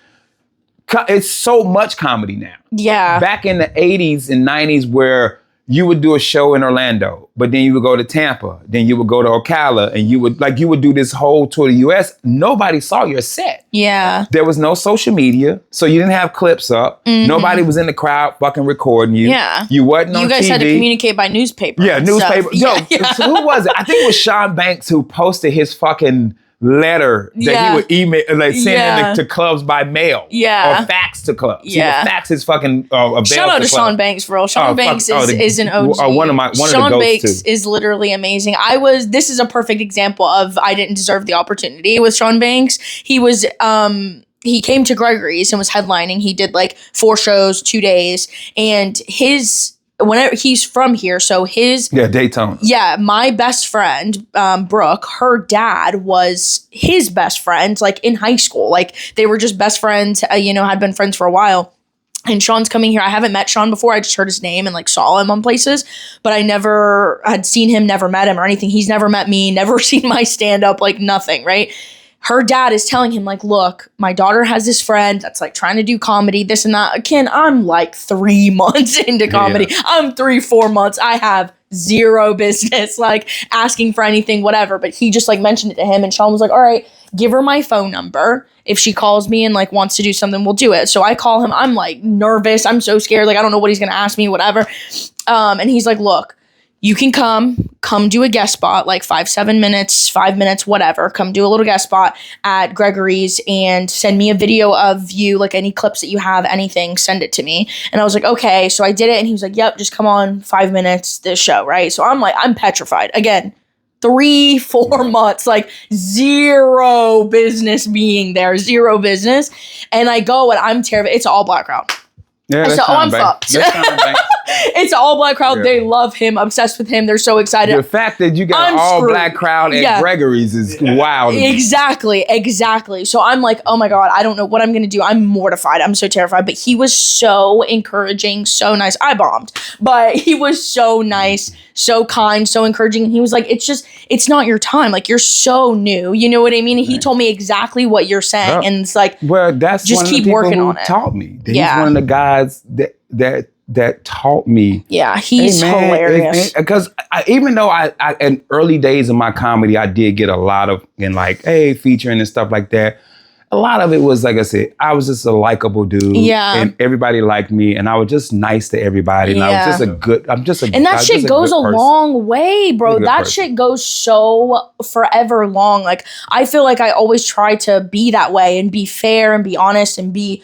It's so much comedy now. Yeah. Back in the 80s and 90s where you would do a show in Orlando, but then you would go to Tampa, then you would go to Ocala, and you would do this whole tour of the US. Nobody saw your set. Yeah. There was no social media, so you didn't have clips up. Mm-hmm. Nobody was in the crowd fucking recording you. Yeah. You wasn't on TV. You guys had to communicate by newspaper. Yeah, newspaper. Stuff. Yo, so who was it? I think it was Sean Banks who posted his fucking letter that he would email, like send to clubs by mail. Yeah. Or fax to clubs. Yeah. He would fax his fucking a shout out to Sean Banks, bro. Sean Banks is an OG. One of Sean the Banks too. is literally amazing. This is a perfect example of I didn't deserve the opportunity with Sean Banks. He was he came to Gregory's and was headlining. He did like 4 shows, 2 days, and whenever he's from here, so Daytona. Yeah, my best friend, Brooke, her dad was his best friend, like in high school. Like they were just best friends, had been friends for a while. And Sean's coming here. I haven't met Sean before. I just heard his name and like saw him on places, but I never had seen him, never met him or anything. He's never met me, never seen my stand-up, like nothing, right? Her dad is telling him like, look, my daughter has this friend that's like trying to do comedy, this and that. Ken, I'm like 3 months into comedy. Yeah. I'm 3-4 months. I have zero business like asking for anything, whatever. But he just like mentioned it to him and Sean was like, all right, give her my phone number. If she calls me and like wants to do something, we'll do it. So I call him. I'm like nervous. I'm so scared. Like, I don't know what he's going to ask me, whatever. And he's like, look, you can come do a guest spot, like 5 minutes, whatever. Come do a little guest spot at Gregory's and send me a video of you, like any clips that you have, anything, send it to me. And I was like, okay. So I did it and he was like, yep, just come on 5 minutes, this show, right? So I'm petrified. Again, 3-4 months, like zero business being there, zero business. And I go and I'm terrified. It's an all black crowd. Yeah, so I'm fucked. It's an all black crowd. Yeah. They love him, obsessed with him. They're so excited. The fact that you got an all black crowd at Gregory's is wild. Exactly. So I'm like, oh my God, I don't know what I'm going to do. I'm mortified. I'm so terrified. But he was so encouraging, so nice. I bombed, but he was so nice, so kind, so encouraging. And he was like, it's not your time. Like, you're so new. You know what I mean? And he told me exactly what you're saying. And it's like, well, that's just one keep of the working on it. Taught me. He's one of the guys that taught me. Yeah, he's hilarious. Because even though I in early days of my comedy, I did get a lot of featuring and stuff like that. A lot of it was, like I said, I was just a likable dude. Yeah. And everybody liked me. And I was just nice to everybody. And I was just And that shit goes a long way, bro. That shit goes so forever long. Like, I feel like I always try to be that way and be fair and be honest and be,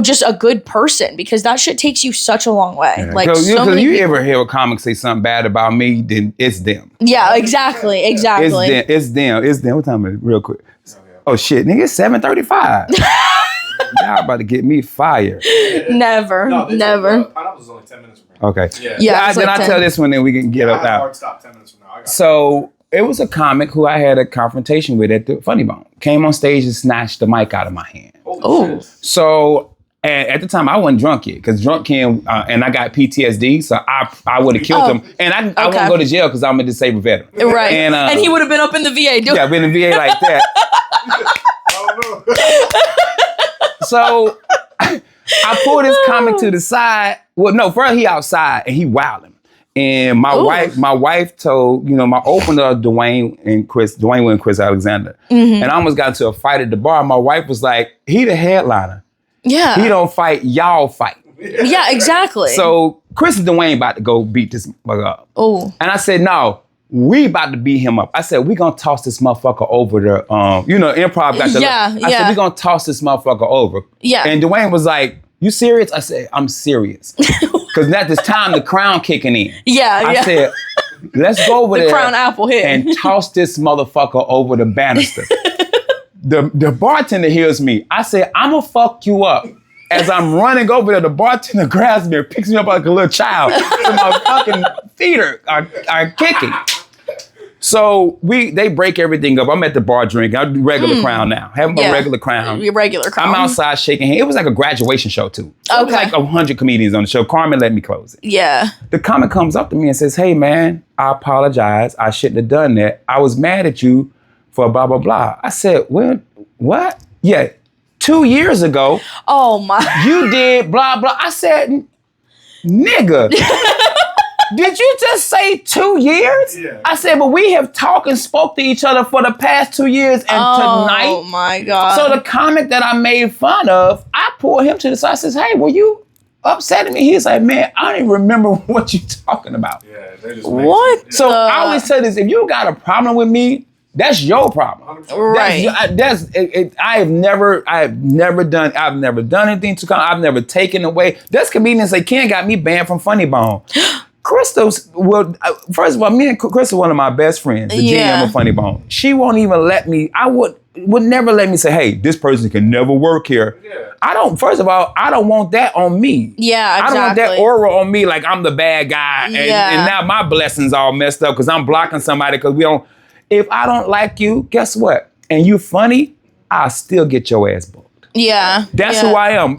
just a good person, because that shit takes you such a long way. Yeah. Like, you ever hear a comic say something bad about me, then it's them. Yeah, exactly. It's them. What time is it? Real quick. Oh shit, nigga, it's 7:35. Y'all about to get me fired. Never. Pineapple's is only 10 minutes from now. Okay. Yeah. Then I tell this one, then we can get up out. Hard stop 10 minutes from now. So it was a comic who I had a confrontation with at the Funny Bone. Came on stage and snatched the mic out of my hand. Oh. So at the time I wasn't drunk yet, because drunk came and I got PTSD, so I would have killed him, and I wouldn't go to jail because I'm a disabled veteran. Right. And he would have been up in the VA. Yeah, been in the VA like that. So I pulled this comic to the side. Well, no, first he outside and he wilding. And my wife told, my opener, Dwayne and Chris Alexander. Mm-hmm. And I almost got into a fight at the bar. My wife was like, he the headliner. Yeah. He don't fight, y'all fight. Yeah, exactly. So Chris and Dwayne about to go beat this motherfucker up. Oh. And I said, no, we about to beat him up. I said, we gonna toss this motherfucker over the, improv got the I said, we gonna toss this motherfucker over. Yeah. And Dwayne was like, you serious? I said, I'm serious. Because at this time, the crown kicking in. I said, let's go over there. The crown apple hit. And toss this motherfucker over the banister. The bartender hears me. I said, I'm gonna fuck you up. As I'm running over there, the bartender grabs me and picks me up like a little child. So my fucking feet are kicking. So they break everything up. I'm at the bar drinking. I do regular crown now. Have my regular crown. Your regular crown. I'm outside shaking hands. It was like a graduation show too. So it was like 100 comedians on the show. Carmen let me close it. Yeah. The comic comes up to me and says, hey man, I apologize. I shouldn't have done that. I was mad at you for blah, blah, blah. I said, well, what? Yeah. 2 years ago, oh my, you did blah, blah. I said, nigga, did you just say 2 years? Yeah. I said, but we have talked and spoke to each other for the past 2 years and tonight. Oh my God. So the comic that I made fun of, I pulled him to the side. I says, hey, were you upset at me? He's like, man, I don't even remember what you talking about. Yeah, they just what? So I always say this, if you got a problem with me, that's your problem. Right. I've never done anything to come. I've never taken away. There's comedians that got me banned from Funny Bone. Crystal's, well, first of all, me and Crystal are one of my best friends, the GM of Funny Bone. She won't even let me, would never let me say, hey, this person can never work here. Yeah. First of all, I don't want that on me. Yeah, exactly. I don't want that aura on me like I'm the bad guy. And now my blessings all messed up because I'm blocking somebody because we don't. If I don't like you, guess what? And you funny, I'll still get your ass booked. Yeah. That's who I am.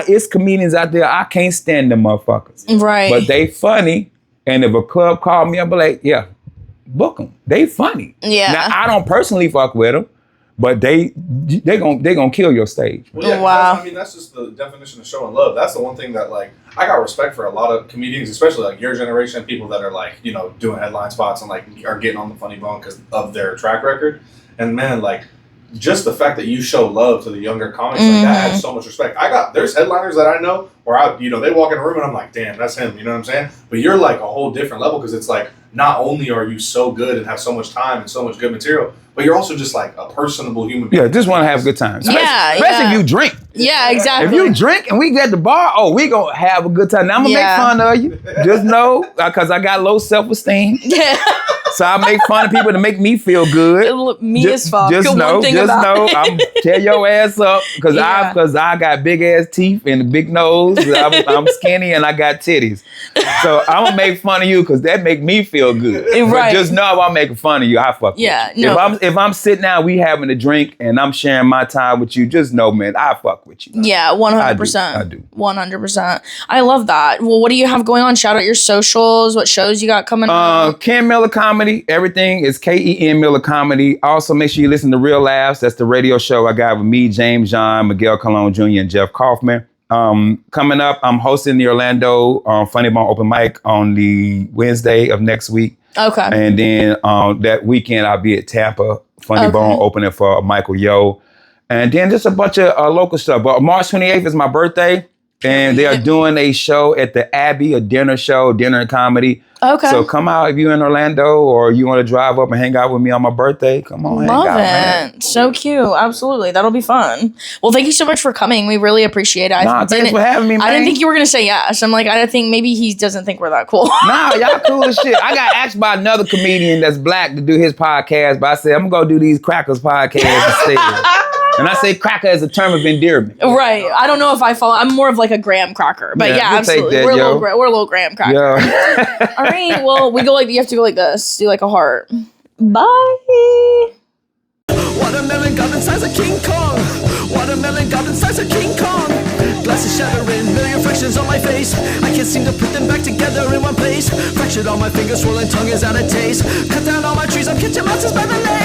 It's comedians out there, I can't stand them motherfuckers. Right. But they funny. And if a club called me, I'll be like, yeah, book them. They funny. Yeah. Now, I don't personally fuck with them, but they gonna kill your stage. Well, yeah, wow. That's just the definition of showing love. That's the one thing that, like, I got respect for a lot of comedians, especially like your generation, people that are like, doing headline spots and like are getting on the Funny Bone because of their track record. And man, like, just the fact that you show love to the younger comics, like that adds so much respect. There's headliners that I know where they walk in a room and I'm like, damn, that's him. You know what I'm saying? But you're like a whole different level because it's like, not only are you so good and have so much time and so much good material, but you're also just like a personable human being. Yeah, just want to have a good time. Especially if you drink. Yeah, exactly. If you drink and we get the bar, we gonna have a good time. Now I'm gonna make fun of you. Just know, because I got low self-esteem. Yeah. So I make fun of people to make me feel good. Me as fuck. Just know, I'm tear your ass up because I got big ass teeth and a big nose. I'm skinny and I got titties. So I'm gonna make fun of you because that make me feel good. Right. But just know if I'm making fun of you, I fuck with you. No. If I'm sitting down, we having a drink and I'm sharing my time with you, just know, man, I fuck with you. Yeah, 100%. I do. 100%. I love that. Well, what do you have going on? Shout out your socials. What shows you got coming up? Ken Miller Comedy. Everything is KEN Miller Comedy. Also, make sure you listen to Real Laughs. That's the radio show I got with me, James John, Miguel Colon Jr., and Jeff Kaufman. Coming up, I'm hosting the Orlando Funny Bone Open Mic on the Wednesday of next week. Okay. And then that weekend, I'll be at Tampa Funny Bone opening for Michael Yo. And then just a bunch of local stuff. But March 28th is my birthday. And they are doing a show at the Abbey, a dinner and comedy. Okay. So come out if you're in Orlando or you want to drive up and hang out with me on my birthday. Come on, Love hang out, man. So cute. Absolutely. That'll be fun. Well, thank you so much for coming. We really appreciate it. Thanks for having me, man. I didn't think you were going to say yes. I'm like, I think maybe he doesn't think we're that cool. Nah, y'all cool as shit. I got asked by another comedian that's black to do his podcast, but I said, I'm going to do these Crackers podcasts instead. And I say cracker as a term of endearment. Right. I don't know if I follow. I'm more of like a graham cracker. But absolutely. That, we're a little graham cracker. Yeah. All right. Well, you have to go like this. Do like a heart. Bye. Watermelon got the size of King Kong. Watermelon got the size of King Kong. Glasses shattering, million fractions on my face. I can't seem to put them back together in one place. Fractured on my fingers, swollen tongue is out of taste. Cut down all my trees, I'm catching monsters by the lake.